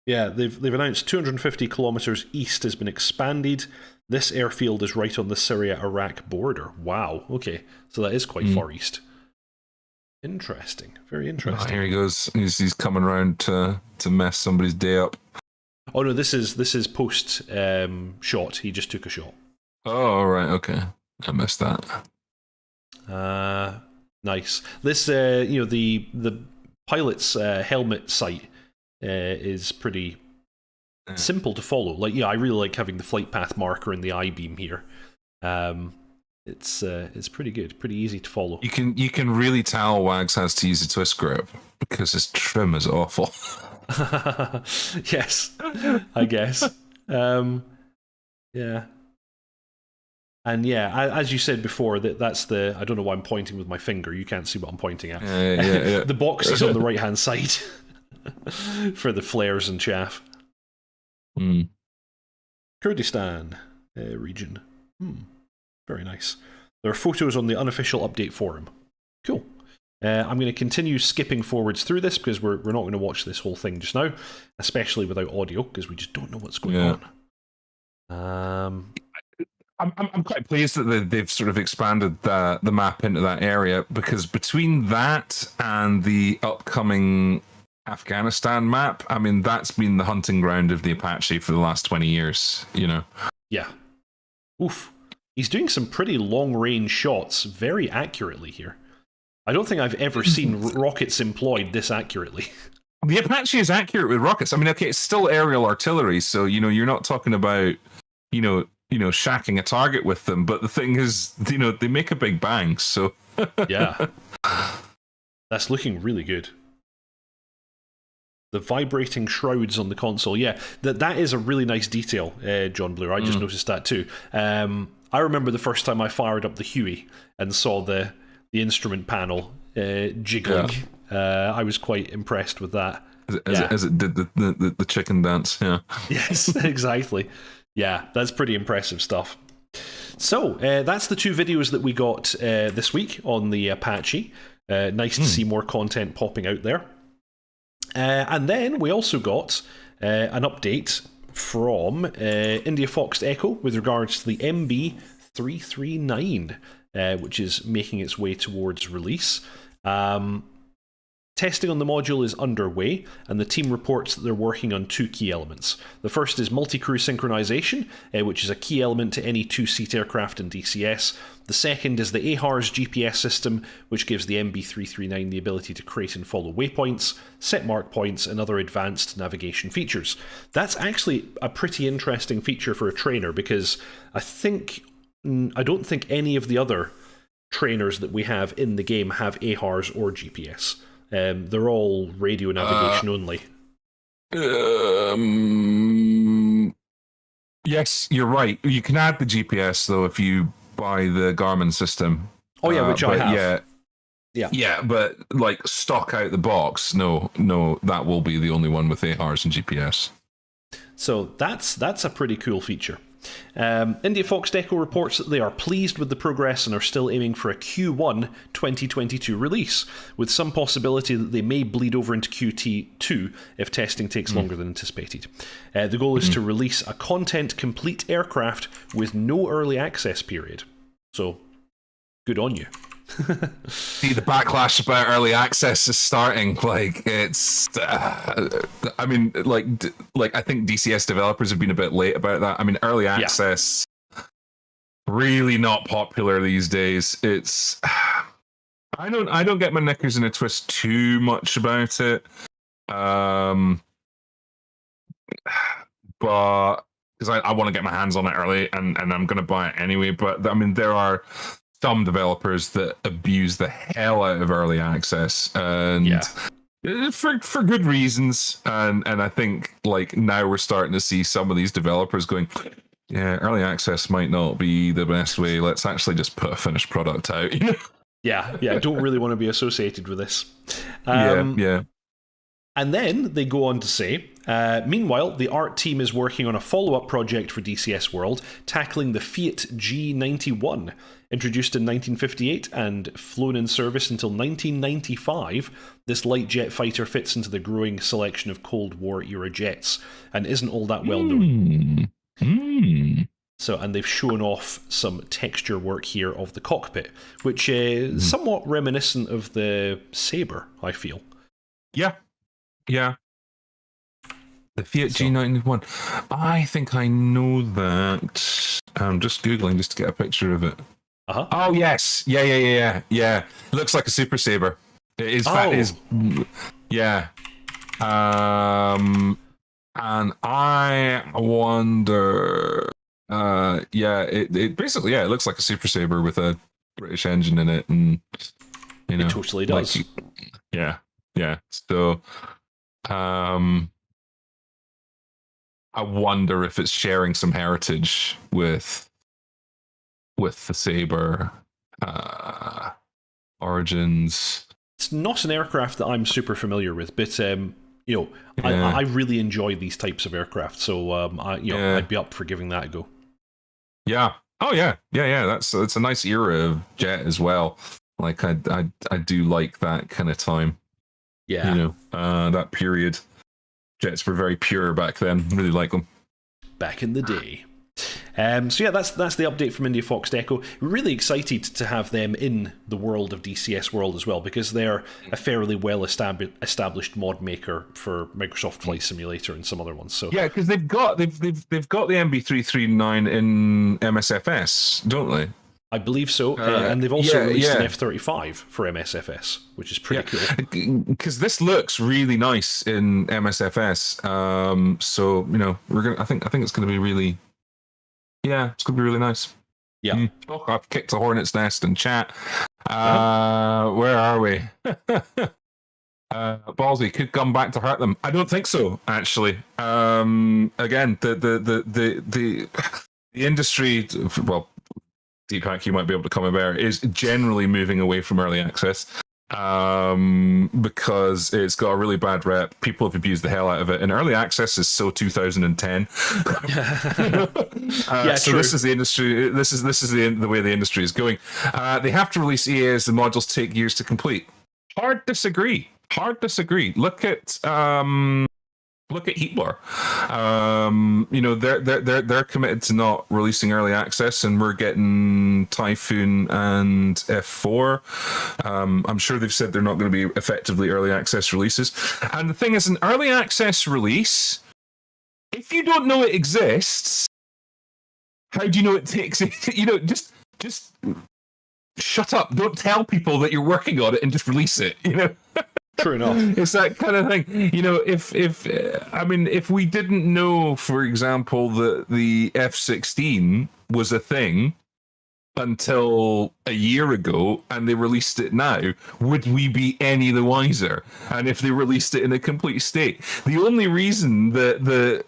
They've announced 250 kilometers east has been expanded. This airfield is right on the Syria-Iraq border. Wow. Okay, so that is quite far east. Interesting. Very interesting. Here he goes. He's coming around to mess somebody's day up. Oh no, this is post shot. He just took a shot. Oh right, okay. I missed that. Nice. This the pilot's helmet sight is pretty simple to follow. Like, I really like having the flight path marker in the I-beam here. It's pretty good, pretty easy to follow. You can really tell Wags has to use a twist grip because his trim is awful. Yes, I guess. Yeah. And as you said before, that's the. I don't know why I'm pointing with my finger. You can't see what I'm pointing at. Yeah. The box is on the right hand side for the flares and chaff. Kurdistan region. Very nice. There are photos on the unofficial update forum. Cool. I'm going to continue skipping forwards through this because we're not going to watch this whole thing just now, especially without audio because we just don't know what's going on. I'm quite pleased that they've sort of expanded the map into that area, because between that and the upcoming Afghanistan map, I mean, that's been the hunting ground of the Apache for the last 20 years, you know? Yeah. Oof. He's doing some pretty long-range shots very accurately here. I don't think I've ever seen rockets employed this accurately. The Apache is accurate with rockets. I mean, okay, it's still aerial artillery, so, you're not talking about, shacking a target with them, but the thing is, they make a big bang, so... Yeah. That's looking really good. The vibrating shrouds on the console. Yeah, that is a really nice detail, John Blue. I just noticed that too. I remember the first time I fired up the Huey and saw the instrument panel jiggling. Yeah. I was quite impressed with that. As it did the chicken dance, yeah. Yes, exactly. Yeah, that's pretty impressive stuff. So, that's the two videos that we got this week on the Apache. Nice to see more content popping out there. And then we also got an update from India Fox Echo with regards to the MB-339, which is making its way towards release. Testing on the module is underway, and the team reports that they're working on two key elements. The first is multi-crew synchronization, which is a key element to any two-seat aircraft in DCS. The second is the AHR's GPS system, which gives the MB-339 the ability to create and follow waypoints, set mark points, and other advanced navigation features. That's actually a pretty interesting feature for a trainer, because I don't think any of the other trainers that we have in the game have AHRs or GPS. They're all radio navigation only. Yes, you're right. You can add the GPS, though, if you buy the Garmin system. Oh, yeah, which I have. Yeah, but like stock out the box, no, that will be the only one with AHRs and GPS. So that's a pretty cool feature. India Fox Deco reports that they are pleased with the progress and are still aiming for a Q1 2022 release, with some possibility that they may bleed over into QT2 if testing takes longer than anticipated. The goal is to release a content-complete aircraft with no early access period. So, good on you. See, the backlash about early access is starting. Like, it's, I mean, like I think DCS developers have been a bit late about that. I mean, early access, really not popular these days. It's, I don't get my knickers in a twist too much about it. But because I want to get my hands on it early, and I'm going to buy it anyway. But I mean, there are some developers that abuse the hell out of early access, and for good reasons. And I think like now we're starting to see some of these developers going, yeah, early access might not be the best way. Let's actually just put a finished product out. Yeah, I don't really want to be associated with this. Yeah. And then they go on to say, meanwhile, the art team is working on a follow-up project for DCS World, tackling the Fiat G91. Introduced in 1958 and flown in service until 1995, this light jet fighter fits into the growing selection of Cold War-era jets and isn't all that well known. So, and they've shown off some texture work here of the cockpit, which is somewhat reminiscent of the Sabre, I feel. Yeah. The Fiat G91. I think I know that. I'm just Googling just to get a picture of it. Oh, yes. Yeah. It looks like a Super Sabre. It is. Yeah. And I wonder. It basically, it looks like a Super Sabre with a British engine in it, and it totally does. Yeah. So, I wonder if it's sharing some heritage with the Sabre origins. It's not an aircraft that I'm super familiar with, but I really enjoy these types of aircraft, so I'd be up for giving that a go. Yeah. Oh yeah. It's a nice era of jet as well. Like I do like that kind of time. Yeah. That period. Jets were very pure back then. Really like them. Back in the day. That's the update from India Fox Deco. Really excited to have them in the world of DCS World as well, because they're a fairly well established mod maker for Microsoft Flight Simulator and some other ones. So yeah, because they've got the MB-339 in MSFS, don't they? I believe so, and they've also released an F-35 for MSFS, which is pretty cool. Because this looks really nice in MSFS. So we're gonna. I think it's going to be really. Yeah, it's going to be really nice. Yeah. Oh, I've kicked a hornet's nest in chat. Where are we? Ballsy could come back to hurt them. I don't think so, actually. Again, the industry. Well. Deepak, you might be able to comment there, is generally moving away from early access because it's got a really bad rep. People have abused the hell out of it, and early access is so 2010. So true. This is the industry. This is the way the industry is going. They have to release EAs. The modules take years to complete. Hard disagree. Look at Heatblur. They're committed to not releasing early access, and we're getting Typhoon and F4. I'm sure they've said they're not going to be effectively early access releases. And the thing is, an early access release, if you don't know it exists, how do you know it takes it? Just shut up. Don't tell people that you're working on it and just release it. True enough. It's that kind of thing. If we didn't know, for example, that the F-16 was a thing until a year ago and they released it now, would we be any the wiser? And if they released it in a complete state, the only reason that the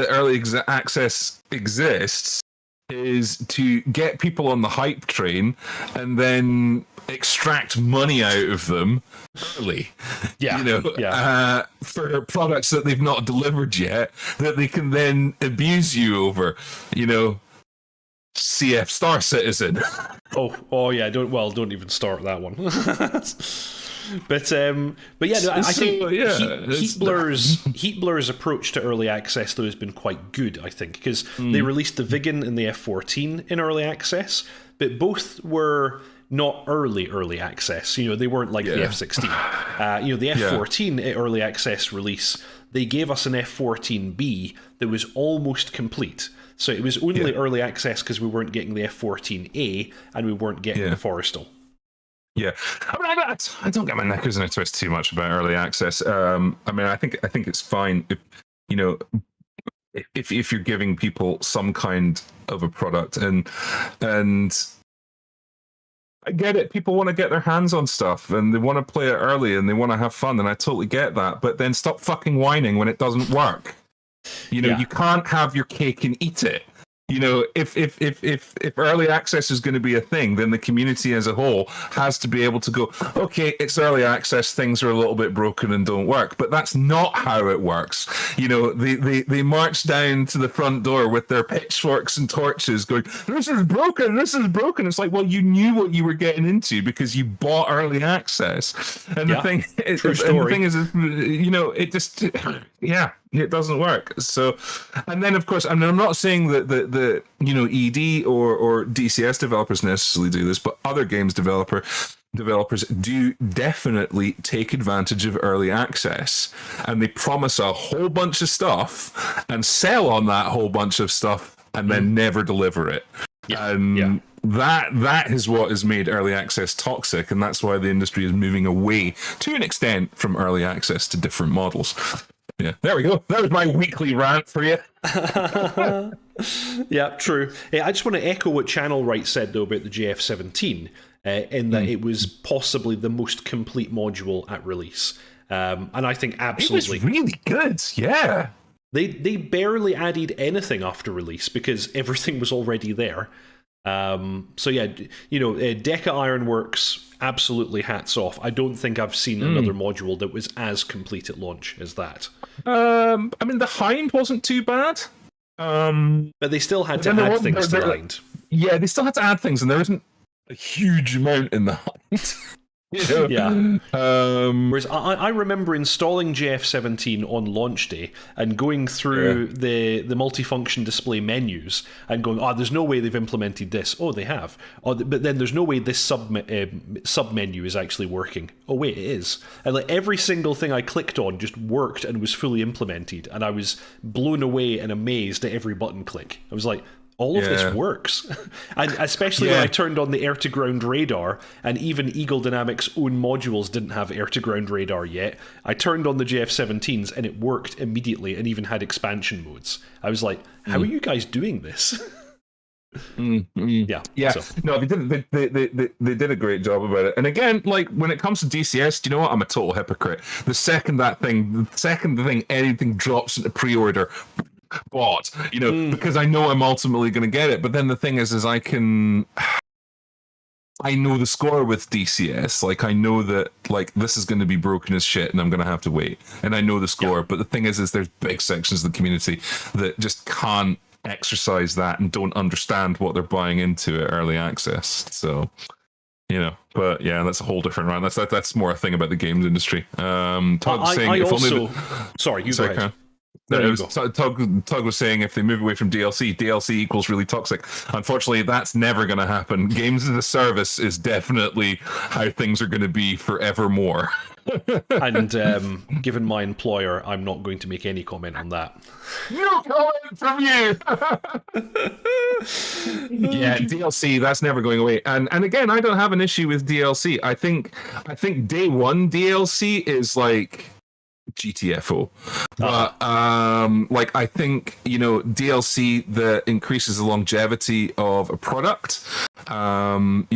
early access exists is to get people on the hype train and then extract money out of them early. For products that they've not delivered yet, that they can then abuse you over. CF Star Citizen. Oh yeah, don't even start that one. But yeah, no, I think Heat Blur's approach to early access though has been quite good, I think, because they released the Viggen and the F-14 in early access, but both were not early access. They weren't like the F-16. The F-14 early access release, they gave us an F-14B that was almost complete. So it was only early access because we weren't getting the F-14A and we weren't getting the Forrestal. Yeah, I don't get my knackers in a twist too much about early access. I think it's fine if you're giving people some kind of a product, and I get it. People want to get their hands on stuff and they want to play it early and they want to have fun, and I totally get that. But then stop fucking whining when it doesn't work. You can't have your cake and eat it. If early access is going to be a thing, then the community as a whole has to be able to go, okay, it's early access, things are a little bit broken and don't work. But that's not how it works. They march down to the front door with their pitchforks and torches going, this is broken. It's like, well, you knew what you were getting into because you bought early access. And the thing is, it just, it doesn't work. So, and then of course, I'm not saying that the ED or DCS developers necessarily do this, but other games developers do definitely take advantage of early access, and they promise a whole bunch of stuff and sell on that whole bunch of stuff and then never deliver it. That is what has made early access toxic, and that's why the industry is moving away to an extent from early access to different models. Yeah, there we go. That was my weekly rant for you. Yeah, true. I just want to echo what Channel Right said, though, about the JF-17, in that it was possibly the most complete module at release. And I think absolutely... It was really good, yeah. They barely added anything after release because everything was already there. So yeah, Deca Ironworks, absolutely hats off. I don't think I've seen another module that was as complete at launch as that. The Hind wasn't too bad. But they still had to add things to the Hind. Yeah, they still had to add things, and there isn't a huge amount in the Hind. Whereas I remember installing JF-17 on launch day and going through the multifunction display menus and going, there's no way they've implemented this. Oh, they have. But then there's no way this sub menu is actually working. Oh, wait, it is. And like every single thing I clicked on just worked and was fully implemented, and I was blown away and amazed at every button click. I was like, all of this works. And especially when I turned on the air-to-ground radar, and even Eagle Dynamics' own modules didn't have air-to-ground radar yet. I turned on the JF-17s and it worked immediately and even had expansion modes. I was like, how are you guys doing this? Yeah. So. No, they did a great job about it. And again, like when it comes to DCS, do you know what? I'm a total hypocrite. The second anything drops into pre-order, bought, because I know I'm ultimately going to get it. But then the thing is I know the score with DCS. Like I know that like this is going to be broken as shit, and I'm going to have to wait. And I know the score. But the thing is there's big sections of the community that just can't exercise that and don't understand what they're buying into at early access. So. But yeah, that's a whole different round. That's more a thing about the games industry. Tug was saying if they move away from DLC equals really toxic. Unfortunately, that's never going to happen. Games as a service is definitely how things are going to be forevermore. And given my employer, I'm not going to make any comment on that. No comment from you! Yeah, DLC, that's never going away. And again, I don't have an issue with DLC. I think day one DLC is like GTFO. But I think DLC that increases the longevity of a product, and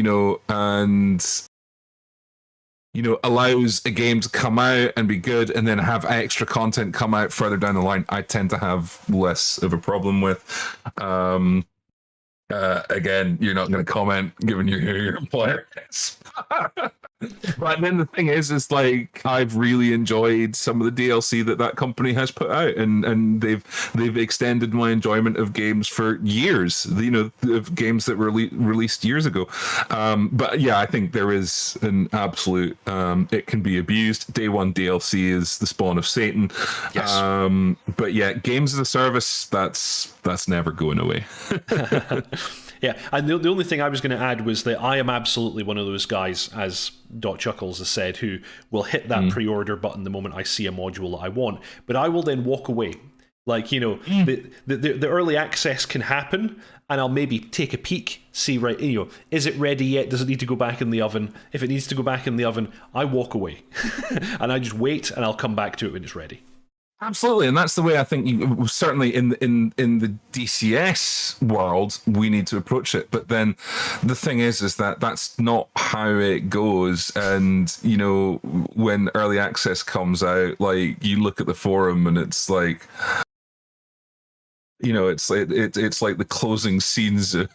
allows a game to come out and be good and then have extra content come out further down the line, I tend to have less of a problem with. Again, you're not going to comment given your employer is. But then the thing is like I've really enjoyed some of the DLC that company has put out, and they've extended my enjoyment of games for years. You know, of games that were released years ago. But yeah, I think there is an absolute. It can be abused. Day one DLC is the spawn of Satan. Yes. But yeah, games as a service, that's never going away. Yeah, and the only thing I was going to add was that I am absolutely one of those guys, as dotChuckles has said, who will hit that pre-order button the moment I see a module that I want, but I will then walk away. Like, you know, the early access can happen, and I'll maybe take a peek, see, right, you know, is it ready yet? Does it need to go back in the oven? If it needs to go back in the oven, I walk away. And I just wait, and I'll come back to it when it's ready. Absolutely, and that's the way I think certainly in the DCS world we need to approach it. But then the thing is that that's not how it goes. And you know, when early access comes out, like you look at the forum and it's like, you know, it's like the closing scenes. No,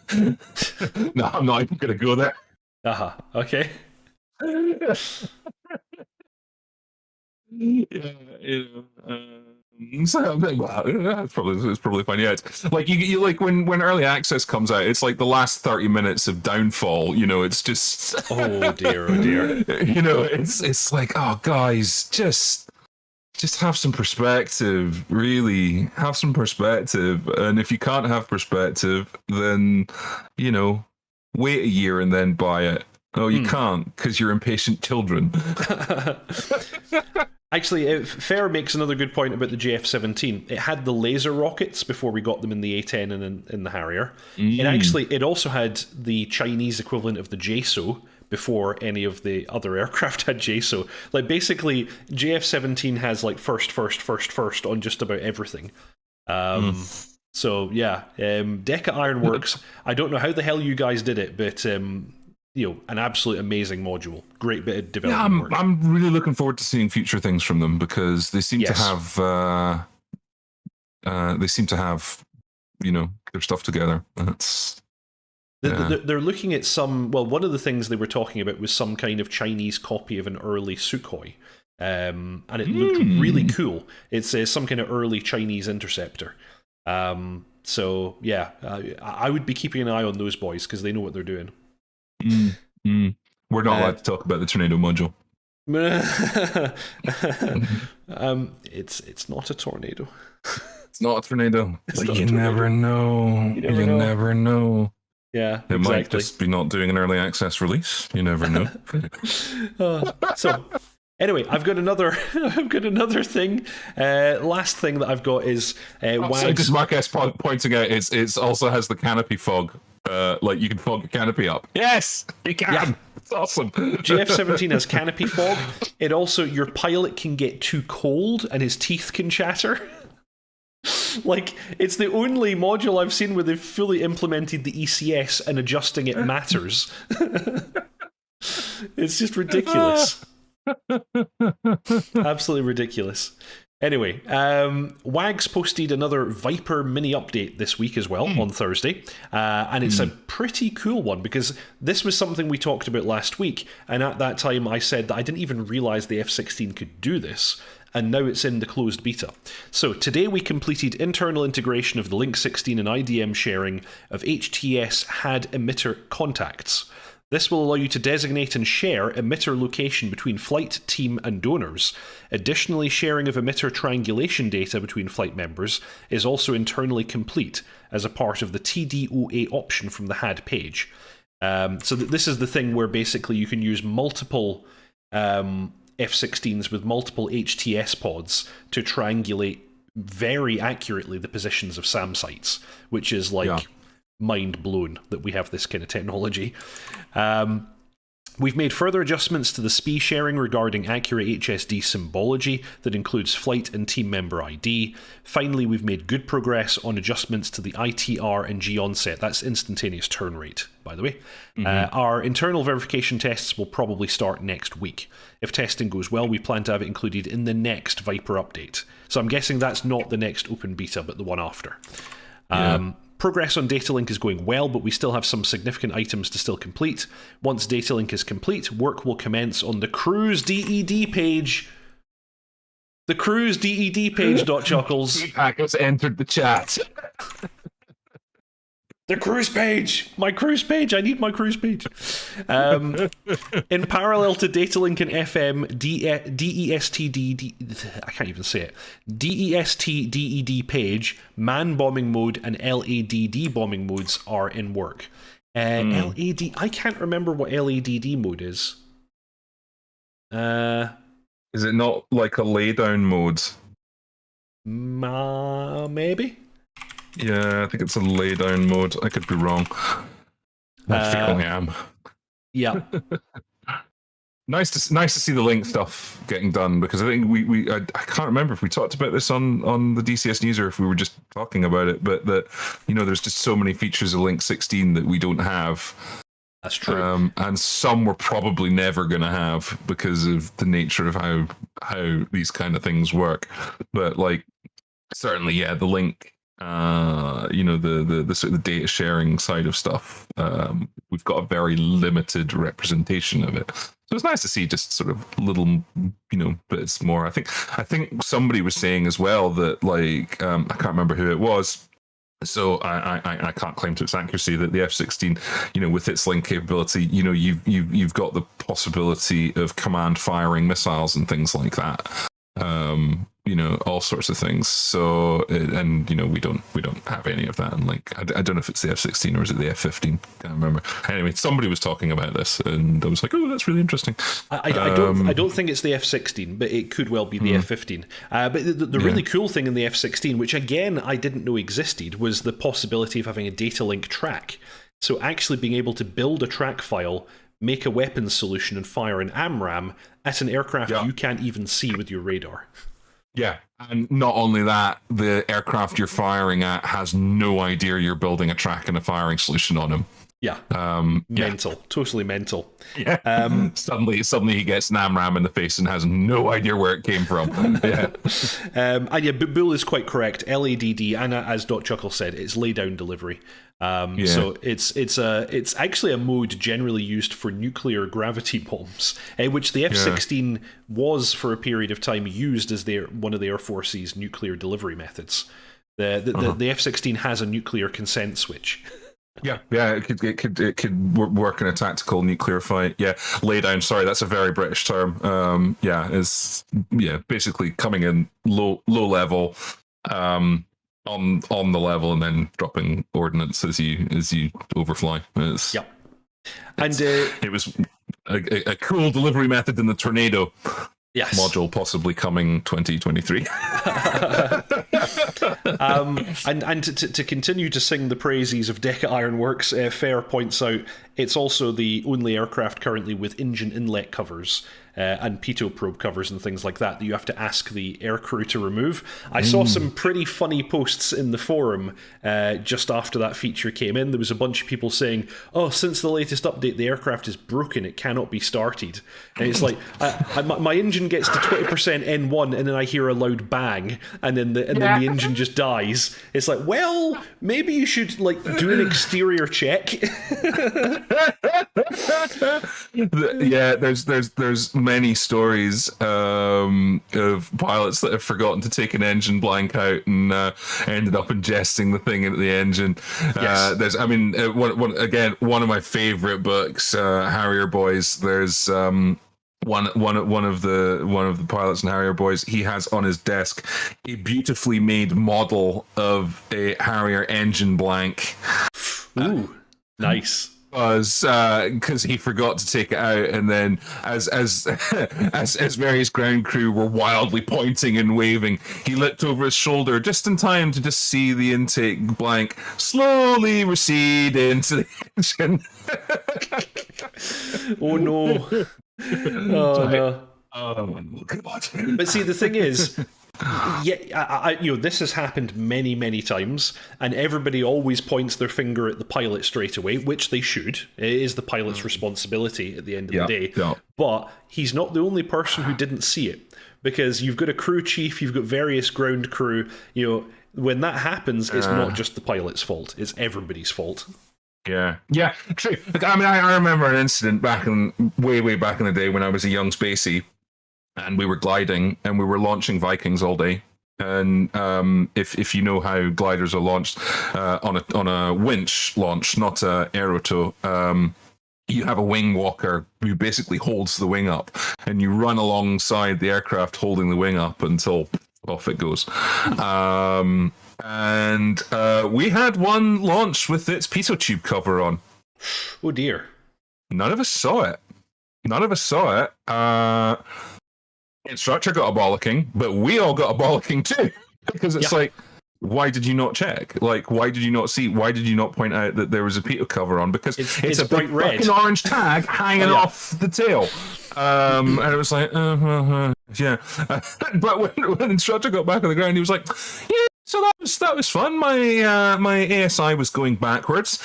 I'm not even going to go there. Okay. Yeah, you know, so it's probably fine. Yeah, it's like you like when early access comes out, it's like the last 30 minutes of Downfall. You know, it's just oh dear. You know, it's like, oh guys, just have some perspective. Really, have some perspective. And if you can't have perspective, then you know, wait a year and then buy it. Oh, you can't because you're impatient children. Actually, Fair makes another good point about the JF-17. It had the laser rockets before we got them in the A-10 and in the Harrier. It also had the Chinese equivalent of the JSO before any of the other aircraft had JSO. Like, basically, JF-17 has, like, first on just about everything. So, yeah. Deca Ironworks, I don't know how the hell you guys did it, but... you know, an absolute amazing module. Great bit of development work. I'm really looking forward to seeing future things from them because they seem to have, you know, their stuff together. They're looking at some. Well, one of the things they were talking about was some kind of Chinese copy of an early Sukhoi, and it looked really cool. It's some kind of early Chinese interceptor. So yeah, I would be keeping an eye on those boys because they know what they're doing. We're not allowed to talk about the Tornado module. It's not a tornado. It's not a tornado. But you never know. You never know. Yeah, it might just be not doing an early access release. You never know. So anyway, I've got another thing. Last thing that I've got is Wags. So just Marquez pointing out it also has the canopy fog. Like you can fog a canopy up. Yes, you can. Yeah. It's awesome. JF-17 has canopy fog. It also, your pilot can get too cold and his teeth can chatter. Like, it's the only module I've seen where they've fully implemented the ECS and adjusting it matters. It's just ridiculous. Absolutely ridiculous. Anyway, Wags posted another Viper mini update this week as well on Thursday, and it's a pretty cool one because this was something we talked about last week, and at that time I said that I didn't even realise the F-16 could do this, and now it's in the closed beta. So today we completed internal integration of the Link 16 and IDM sharing of HTS HAD emitter contacts. This will allow you to designate and share emitter location between flight, team, and donors. Additionally, sharing of emitter triangulation data between flight members is also internally complete as a part of the TDOA option from the HAD page. So this is the thing where basically you can use multiple F-16s with multiple HTS pods to triangulate very accurately the positions of SAM sites, which is like... Yeah. Mind blown that we have this kind of technology. We've made further adjustments to the SPI sharing regarding accurate HSD symbology that includes flight and team member ID. Finally, we've made good progress on adjustments to the ITR and G onset. That's instantaneous turn rate, by the way. Our internal verification tests will probably start next week. If testing goes well, we plan to have it included in the next Viper update. So I'm guessing that's not the next open beta, but the one after. Progress on data link is going well, but we still have some significant items to still complete. Once data link is complete, work will commence on the cruise DED page. The cruise DED page, dotChuckles. Deepak has entered the chat. The cruise page! My cruise page! I need my cruise page! In parallel to Datalink and FM, I can't even say it. DEST-DED page, man bombing mode, and LADD bombing modes are in work. LAD... I can't remember what LADD mode is. Is it not like a laydown mode? Maybe? Yeah, I think it's a laydown mode. I could be wrong. I think I am. Yeah. Nice to see the link stuff getting done, because I think I can't remember if we talked about this on the DCS news or if we were just talking about it, but that, you know, there's just so many features of Link 16 that we don't have. That's true. And some we're probably never going to have because of the nature of how these kind of things work. But like, certainly, yeah, the link. You know, the sort of data sharing side of stuff, we've got a very limited representation of it. So it's nice to see just sort of little, you know, bits more. I think somebody was saying as well that, like, I can't remember who it was, so I can't claim to its accuracy, that the F-16, you know, with its link capability, you know, you've got the possibility of command firing missiles and things like that. You know, all sorts of things. So, and you know, we don't have any of that. And like, I don't know if it's the F-16 or is it the F-15? Can't remember. Anyway, somebody was talking about this, and I was like, oh, that's really interesting. I don't think it's the F-16, but it could well be the F-15. But the really cool thing in the F-16, which again I didn't know existed, was the possibility of having a data link track. So actually being able to build a track file, make a weapons solution, and fire an AMRAAM at an aircraft you can't even see with your radar. Yeah, and not only that, the aircraft you're firing at has no idea you're building a track and a firing solution on him. Yeah, mental, totally mental. Yeah, suddenly he gets an AMRAAM in the face and has no idea where it came from. Yeah, and yeah, Bull is quite correct. LADD, and as dotChuckles said, it's laydown delivery. So it's actually a mode generally used for nuclear gravity bombs, which the F-16 was for a period of time used as one of the Air Force's nuclear delivery methods. The F-16 has a nuclear consent switch. Yeah, it could work in a tactical nuclear fight. Yeah, laydown. Sorry, that's a very British term. Is basically coming in low level. On the level and then dropping ordnance as you overfly. It was a cool delivery method in the Tornado module, possibly coming 2023. And to continue to sing the praises of Deca Ironworks, Fair points out it's also the only aircraft currently with engine inlet covers and pitot probe covers and things like that you have to ask the aircrew to remove. I saw some pretty funny posts in the forum just after that feature came in. There was a bunch of people saying, oh, since the latest update the aircraft is broken, it cannot be started. And it's like, my engine gets to 20% N1 and then I hear a loud bang and then the engine just dies. It's like, well, maybe you should like do an exterior check. There's many stories of pilots that have forgotten to take an engine blank out and ended up ingesting the thing into the engine. There's, I mean, one of my favorite books, Harrier Boys. There's one of the pilots in Harrier Boys. He has on his desk a beautifully made model of a Harrier engine blank. Ooh, nice. Because he forgot to take it out, and then as various ground crew were wildly pointing and waving, he looked over his shoulder just in time to just see the intake blank slowly recede into the engine. Oh no! Oh no! Oh, God. But see, the thing is, this has happened many times, and everybody always points their finger at the pilot straight away, which they should. It is the pilot's responsibility at the end of the day. Yeah. But he's not the only person who didn't see it, because you've got a crew chief, you've got various ground crew, when that happens, it's not just the pilot's fault; it's everybody's fault. Yeah, true. Like, I mean, I remember an incident way back in the day when I was a young spacey, and we were gliding and we were launching Vikings all day. And if you know how gliders are launched on a winch launch, not a aerotow, you have a wing walker who basically holds the wing up, and you run alongside the aircraft holding the wing up until off it goes. And we had one launch with its pitot tube cover on. Oh dear. None of us saw it. Instructor got a bollocking, but we all got a bollocking too. Because it's like, why did you not check? Like, why did you not see? Why did you not point out that there was a pitot cover on? Because it's a bright big red. fucking orange tag hanging off the tail. And it was like, yeah. But when the instructor got back on the ground, he was like, yeah. So that was fun. My ASI was going backwards.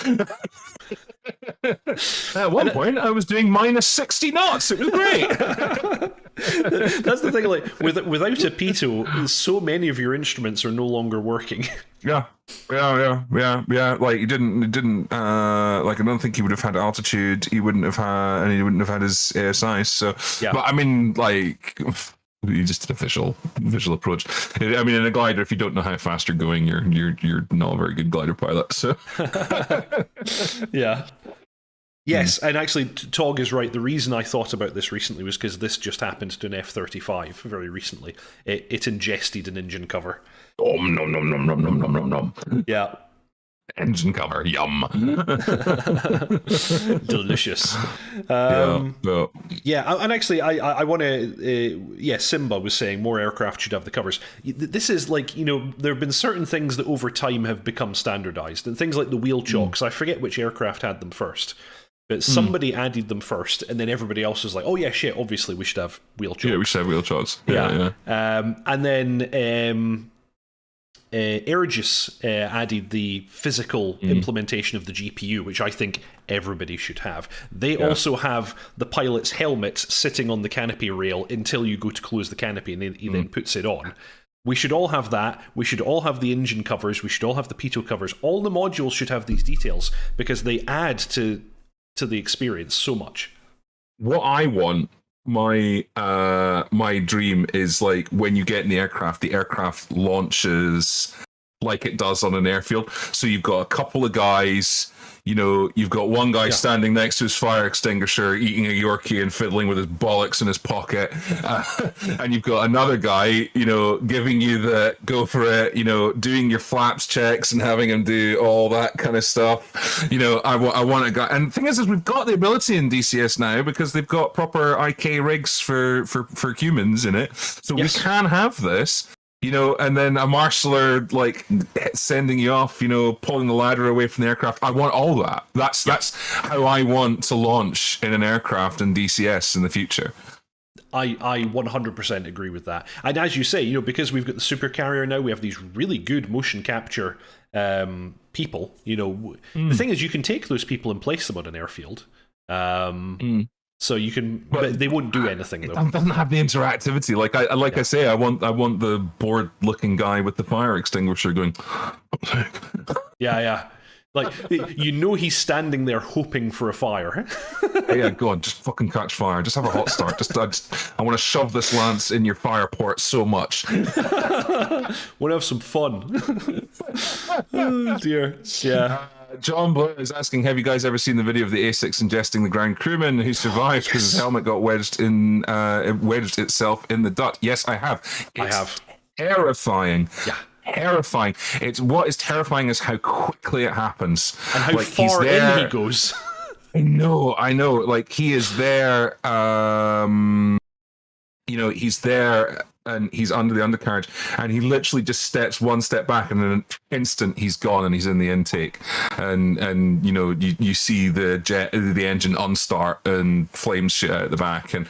At one point, I was doing minus 60 knots. It was great. That's the thing. Like without a pitot, so many of your instruments are no longer working. Yeah. Like he didn't. Like I don't think he would have had altitude. He wouldn't have had, and he wouldn't have had his ASI. So, but I mean, like. You just did a visual approach. I mean, in a glider, if you don't know how fast you're going, you're not a very good glider pilot. So, yeah. Yes, and actually, Tog is right. The reason I thought about this recently was because this just happened to an F-35 very recently. It ingested an engine cover. Nom. Yeah. Engine cover, yum. Delicious. And actually, I want to. Simba was saying more aircraft should have the covers. This is like, there have been certain things that over time have become standardized, and things like the wheel chocks. I forget which aircraft had them first, but somebody added them first, and then everybody else was like, "Oh yeah, shit! Obviously, we should have wheel chocks." Yeah, we should have wheel chocks. Yeah. And then. Aegis added the physical implementation of the GPU, which I think everybody should have. They also have the pilot's helmet sitting on the canopy rail until you go to close the canopy, and he then puts it on. We should all have that. We should all have the engine covers. We should all have the pitot covers. All the modules should have these details because they add to the experience so much. What I want, my dream is like when you get in the aircraft launches like it does on an airfield. So you've got a couple of guys, you've got one guy standing next to his fire extinguisher eating a Yorkie and fiddling with his bollocks in his pocket, and you've got another guy giving you the go for it, doing your flaps checks and having him do all that kind of stuff. I want a guy, and the thing is we've got the ability in DCS now because they've got proper IK rigs for humans in it, so we can have this. And then a marshaller like sending you off, pulling the ladder away from the aircraft. I want all that. That's how I want to launch in an aircraft in DCS in the future. I 100% agree with that. And as you say, because we've got the Supercarrier now, we have these really good motion capture people. The thing is, you can take those people and place them on an airfield. So you can, but they won't do anything though. It doesn't have the interactivity. I say, I want the bored-looking guy with the fire extinguisher going. Yeah. Like he's standing there hoping for a fire. Yeah, go on, just fucking catch fire. Just have a hot start. I want to shove this lance in your fire port so much. Want to have some fun. Oh dear. Yeah. John Blair is asking, have you guys ever seen the video of the A6 ingesting the ground crewman who survived because his helmet got wedged itself in the dot? Yes, I have. I have. Terrifying. Yeah. Terrifying. What is terrifying is how quickly it happens. And how far in he goes. I know. Like, he is there, he's there and he's under the undercarriage and he literally just steps one step back and in an instant he's gone and he's in the intake. And you see the engine unstart and flames shit out the back, and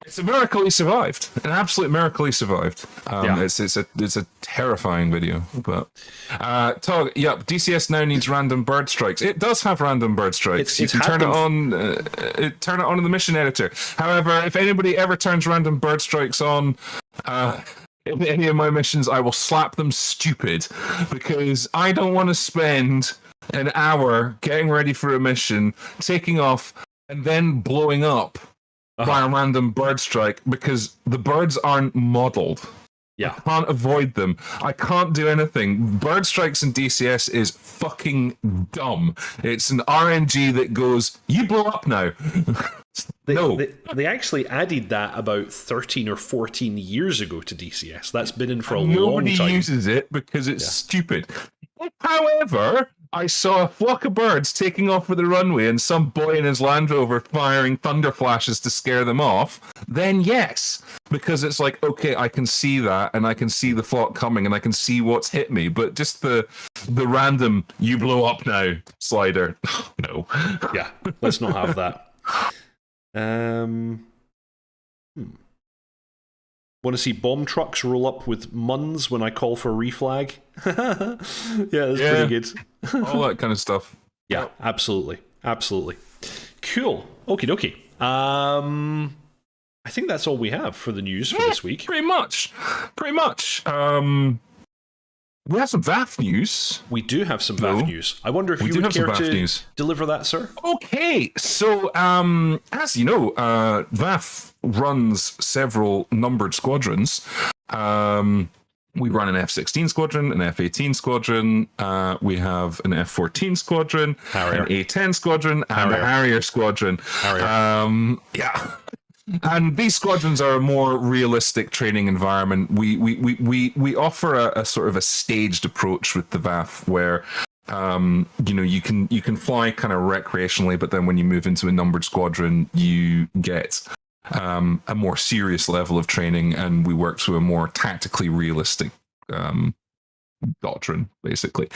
it's a miracle he survived. An absolute miracle he survived. It's a terrifying video. But Tog, DCS now needs random bird strikes. It does have random bird strikes. You can turn it on. Turn it on in the mission editor. However, if anybody ever turns random bird strikes on, in any of my missions, I will slap them stupid because I don't want to spend an hour getting ready for a mission, taking off, and then blowing up by a random bird strike because the birds aren't modeled. Yeah. I can't avoid them. I can't do anything. Bird strikes in DCS is fucking dumb. It's an RNG that goes, you blow up now. They actually added that about 13 or 14 years ago to DCS. That's been in for a long time. Nobody uses it because it's stupid. However, I saw a flock of birds taking off for the runway and some boy in his Land Rover firing thunder flashes to scare them off. Then yes, because it's like, okay, I can see that and I can see the flock coming and I can see what's hit me. But just the random, you blow up now slider. No. Yeah, let's not have that. Want to see bomb trucks roll up with muns when I call for reflag? Yeah, that's pretty good. All that kind of stuff. Yeah, absolutely. Absolutely. Cool. Okie dokie. I think that's all we have for the news for this week. Pretty much. We have some VAF news. We do have some VAF news. I wonder if you would care to deliver that, sir? Okay, so as you know, VAF runs several numbered squadrons. We run an F-16 squadron, an F-18 squadron, we have an F-14 squadron, Harrier. an A-10 squadron, and a Harrier squadron. Yeah. And these squadrons are a more realistic training environment. We offer a sort of a staged approach with the VAF where you can fly kind of recreationally, but then when you move into a numbered squadron, you get a more serious level of training, and we work to a more tactically realistic doctrine, basically.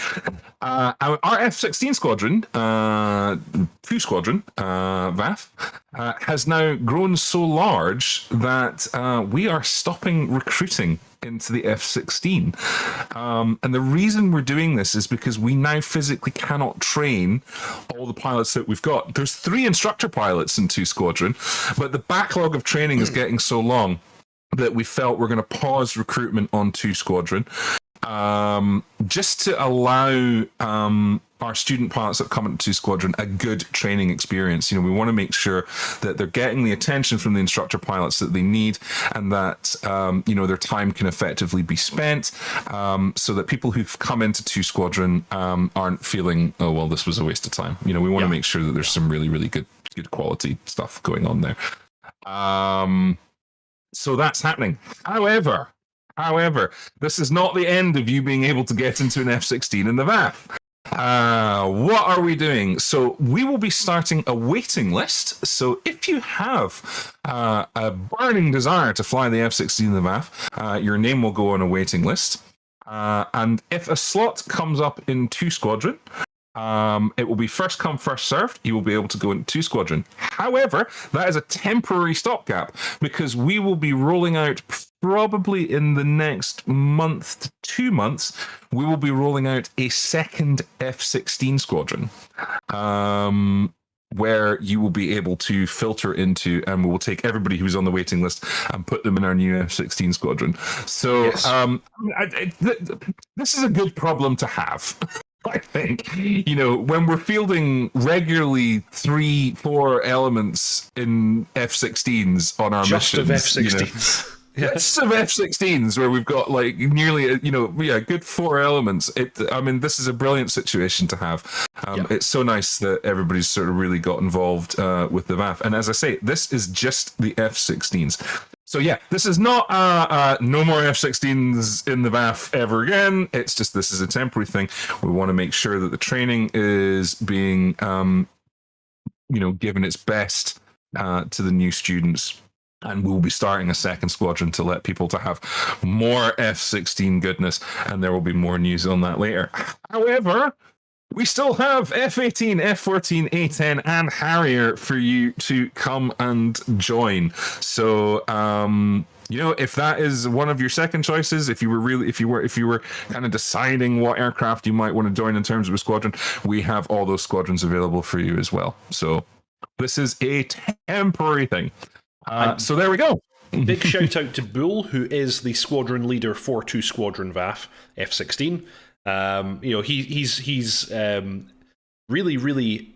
Our F-16 squadron, 2 squadron, VAF, has now grown so large that we are stopping recruiting into the F-16. And the reason we're doing this is because we now physically cannot train all the pilots that we've got. There's 3 instructor pilots in 2 squadron, but the backlog of training is getting so long that we felt we're going to pause recruitment on 2 squadron. Just to allow our student pilots that come into 2 squadron a good training experience. We want to make sure that they're getting the attention from the instructor pilots that they need, and that their time can effectively be spent, so that people who've come into 2 squadron aren't feeling, oh well, this was a waste of time. We want to make sure that there's some really, really good quality stuff going on there. So that's happening. However, this is not the end of you being able to get into an F-16 in the VAF. What are we doing? So we will be starting a waiting list. So if you have a burning desire to fly the F-16 in the VAF, your name will go on a waiting list. And if a slot comes up in 2 squadron, it will be first come, first served. You will be able to go into 2 squadron. However, that is a temporary stopgap because we will be rolling out probably in the next month to 2 months. We will be rolling out a second F-16 squadron, where you will be able to filter into, and we will take everybody who's on the waiting list and put them in our new F-16 squadron. So yes. This is a good problem to have. I think, when we're fielding regularly 3-4 elements in F-16s on our missions. Just of F-16s. Just of F-16s where we've got like nearly, a good 4 elements. This is a brilliant situation to have. It's so nice that everybody's sort of really got involved with the VAF. And as I say, this is just the F-16s. So yeah, this is not no more F-16s in the VAF ever again. It's just this is a temporary thing. We want to make sure that the training is being, given its best to the new students. And we'll be starting a second squadron to let people to have more F-16 goodness, and there will be more news on that later. However, we still have F-18, F-14, A-10, and Harrier for you to come and join. So, if that is one of your second choices, if you were kind of deciding what aircraft you might want to join in terms of a squadron, we have all those squadrons available for you as well. So, this is a temporary thing. So there we go. Big shout out to Bull, who is the squadron leader for 2 Squadron VAF F-16. He's really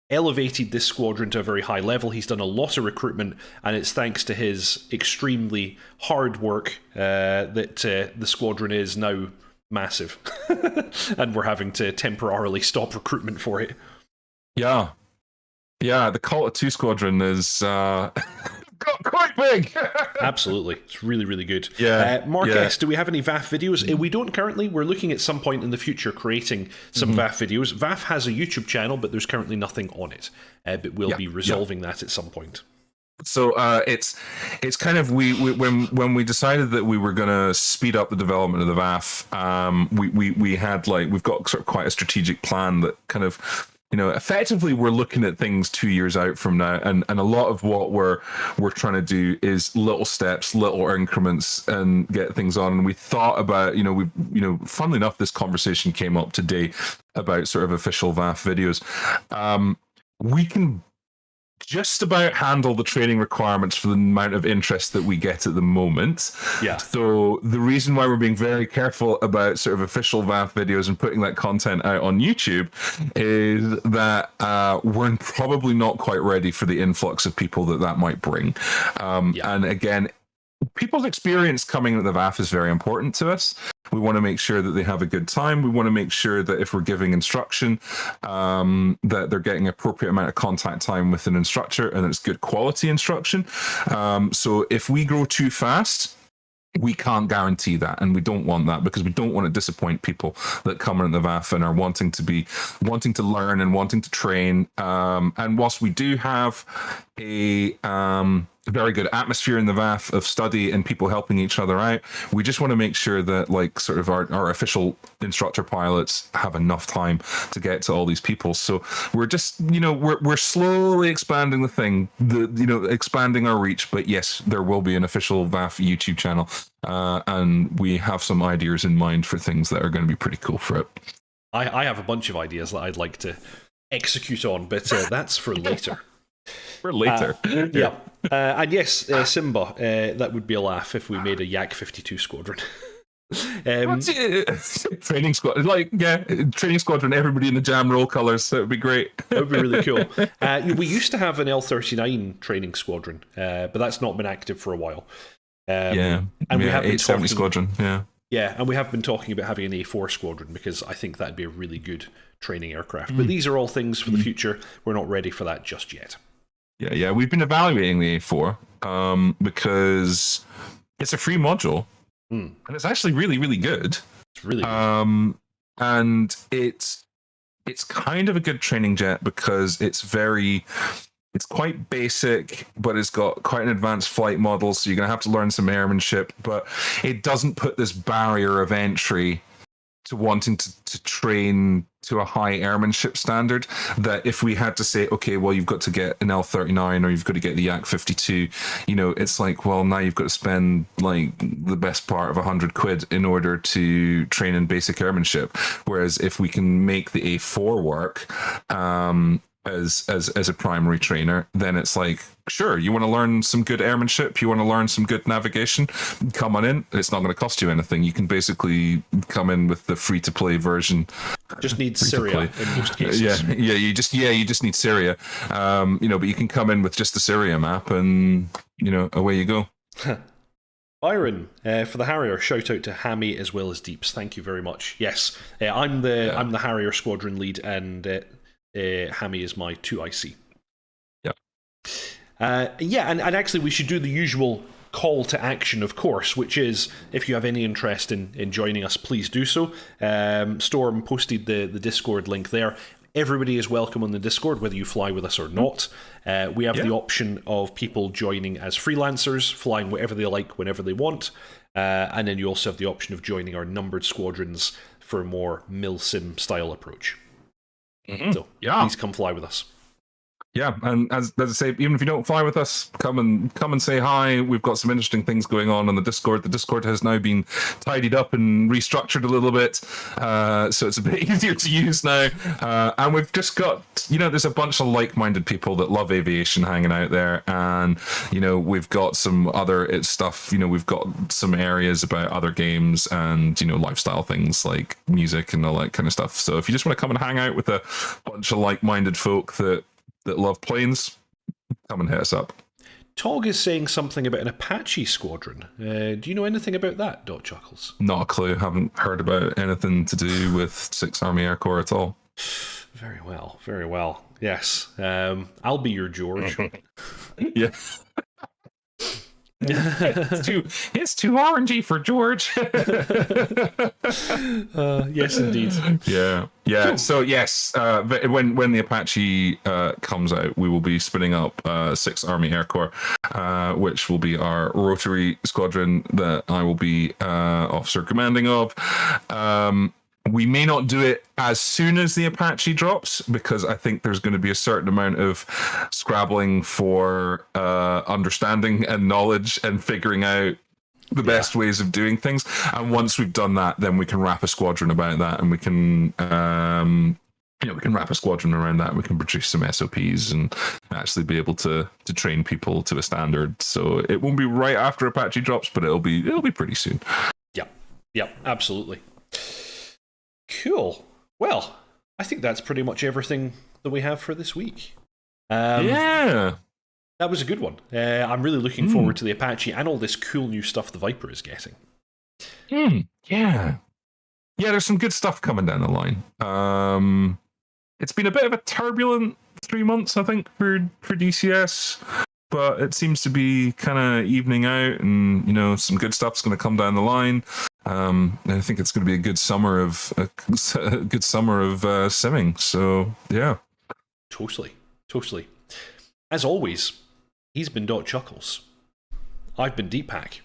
elevated this squadron to a very high level. He's done a lot of recruitment, and it's thanks to his extremely hard work that the squadron is now massive. And we're having to temporarily stop recruitment for it. Yeah, the Cult of 2 Squadron is got quite big. Absolutely. It's really good. Yeah. Mark S., do we have any VAF videos? We don't currently. We're looking at some point in the future creating some VAF videos. VAF has a YouTube channel, but there's currently nothing on it. But we'll be resolving that at some point. So it's kind of when we decided that we were going to speed up the development of the VAF, we had we've got sort of quite a strategic plan that kind of, effectively we're looking at things 2 years out from now, and a lot of what we're trying to do is little steps, little increments, and get things on. And we thought about, funnily enough, this conversation came up today about sort of official VAF videos. We can just about handle the training requirements for the amount of interest that we get at the moment. Yeah. So the reason why we're being very careful about sort of official VAF videos and putting that content out on YouTube is that we're probably not quite ready for the influx of people that might bring. And again, people's experience coming at the VAF is very important to us. We want to make sure that they have a good time. We want to make sure that if we're giving instruction, that they're getting appropriate amount of contact time with an instructor, and it's good quality instruction. So if we grow too fast, we can't guarantee that, and we don't want that, because we don't want to disappoint people that come in the VAF and are wanting to learn and wanting to train. And whilst we do have a very good atmosphere in the VAF of study and people helping each other out, we just want to make sure that sort of our official instructor pilots have enough time to get to all these people. So we're just, we're slowly expanding the thing, expanding our reach. But yes, there will be an official VAF YouTube channel, and we have some ideas in mind for things that are going to be pretty cool for it. I have a bunch of ideas that I'd like to execute on, but that's for later. For later. And yes, Simba, that would be a laugh if we made a Yak 52 squadron. Training squadron, training squadron, everybody in the jam roll colours. That would be great. That would be really cool. We used to have an L-39 training squadron, but that's not been active for a while. And we have been talking, squadron. Yeah, and we have been talking about having an A4 squadron, because I think that'd be a really good training aircraft. But these are all things for the future. We're not ready for that just yet. Yeah. We've been evaluating the A4 because it's a free module, and it's actually really good. It's really good. And it's kind of a good training jet because it's quite basic, but it's got quite an advanced flight model, so you're going to have to learn some airmanship, but it doesn't put this barrier of entry to wanting to train to a high airmanship standard, that if we had to say, okay, well, you've got to get an L-39 or you've got to get the Yak 52, it's like, well, now you've got to spend the best part of £100 in order to train in basic airmanship. Whereas if we can make the A4 work, as a primary trainer, then it's like, sure, you want to learn some good airmanship, you want to learn some good navigation, come on in. It's not going to cost you anything. You can basically come in with the free to play version. Just need Syria in most cases. You just need Syria. But you can come in with just the Syria map, and away you go. Byron, for the Harrier, shout out to Hammy as well as Deeps. Thank you very much. Yes, I'm the Harrier squadron lead, and Hammy is my 2IC. And actually we should do the usual call to action, of course, which is, if you have any interest in joining us, please do so. Storm posted the Discord link there. Everybody is welcome on the Discord, whether you fly with us or not. We have the option of people joining as freelancers, flying whatever they like, whenever they want. And then you also have the option of joining our numbered squadrons for a more milsim style approach. So please come fly with us. Yeah, and as I say, even if you don't fly with us, come and say hi. We've got some interesting things going on the Discord. The Discord has now been tidied up and restructured a little bit, so it's a bit easier to use now. And we've just got, there's a bunch of like-minded people that love aviation hanging out there, and we've got some other stuff. We've got some areas about other games and lifestyle things like music and all that kind of stuff. So if you just want to come and hang out with a bunch of like-minded folk that love planes, come and hit us up. Tog is saying something about an Apache squadron. Do you know anything about that, dotChuckles? Not a clue. Haven't heard about anything to do with 6th Army Air Corps at all. Very well, very well. Yes. I'll be your George. Yeah. It's too orangey for George. Yes, indeed. Yeah. Cool. So yes, when the Apache comes out, we will be spinning up 6th Army Air Corps, which will be our rotary squadron that I will be officer commanding of. We may not do it as soon as the Apache drops, because I think there's going to be a certain amount of scrabbling for understanding and knowledge and figuring out the best ways of doing things. And once we've done that, then we can wrap a squadron about that, and we can we can wrap a squadron around that. We can produce some SOPs and actually be able to train people to a standard. So it won't be right after Apache drops, but it'll be pretty soon. Yep, absolutely. Cool. Well, I think that's pretty much everything that we have for this week. Yeah. That was a good one. I'm really looking forward to the Apache and all this cool new stuff the Viper is getting. Yeah, there's some good stuff coming down the line. It's been a bit of a turbulent 3 months, I think, for DCS, but it seems to be kind of evening out, and some good stuff's going to come down the line. I think it's going to be a good summer of simming. So yeah, totally. As always, he's been dotChuckles. I've been Deepak.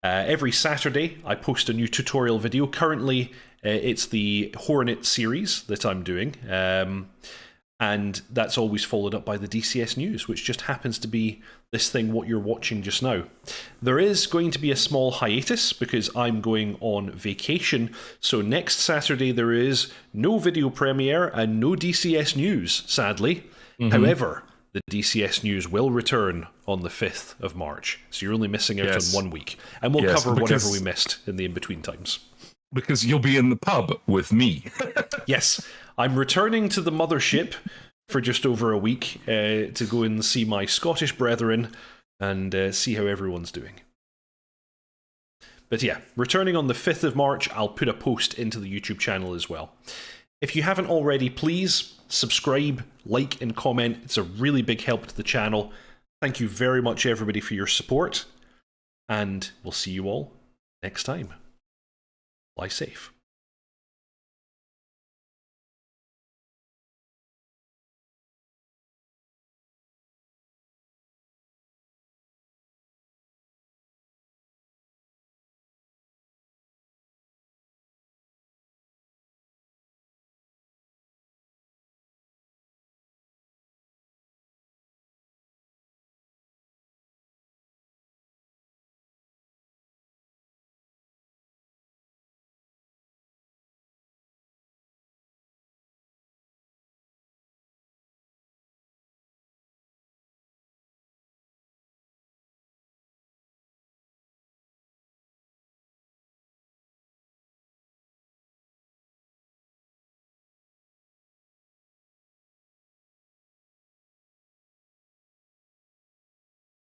Every Saturday, I post a new tutorial video. Currently, it's the Hornet series that I'm doing, and that's always followed up by the DCS news, which just happens to be this thing what you're watching just now. There is going to be a small hiatus because I'm going on vacation, so next Saturday there is no video premiere and no DCS news, sadly. However, the DCS news will return on the 5th of March, so you're only missing out on 1 week, and we'll cover whatever we missed in the in-between times. Because you'll be in the pub with me. Yes, I'm returning to the mothership for just over a week to go and see my Scottish brethren and see how everyone's doing. But yeah, returning on the 5th of March, I'll put a post into the YouTube channel as well. If you haven't already, please subscribe, like, and comment. It's a really big help to the channel. Thank you very much, everybody, for your support. And we'll see you all next time. Fly safe.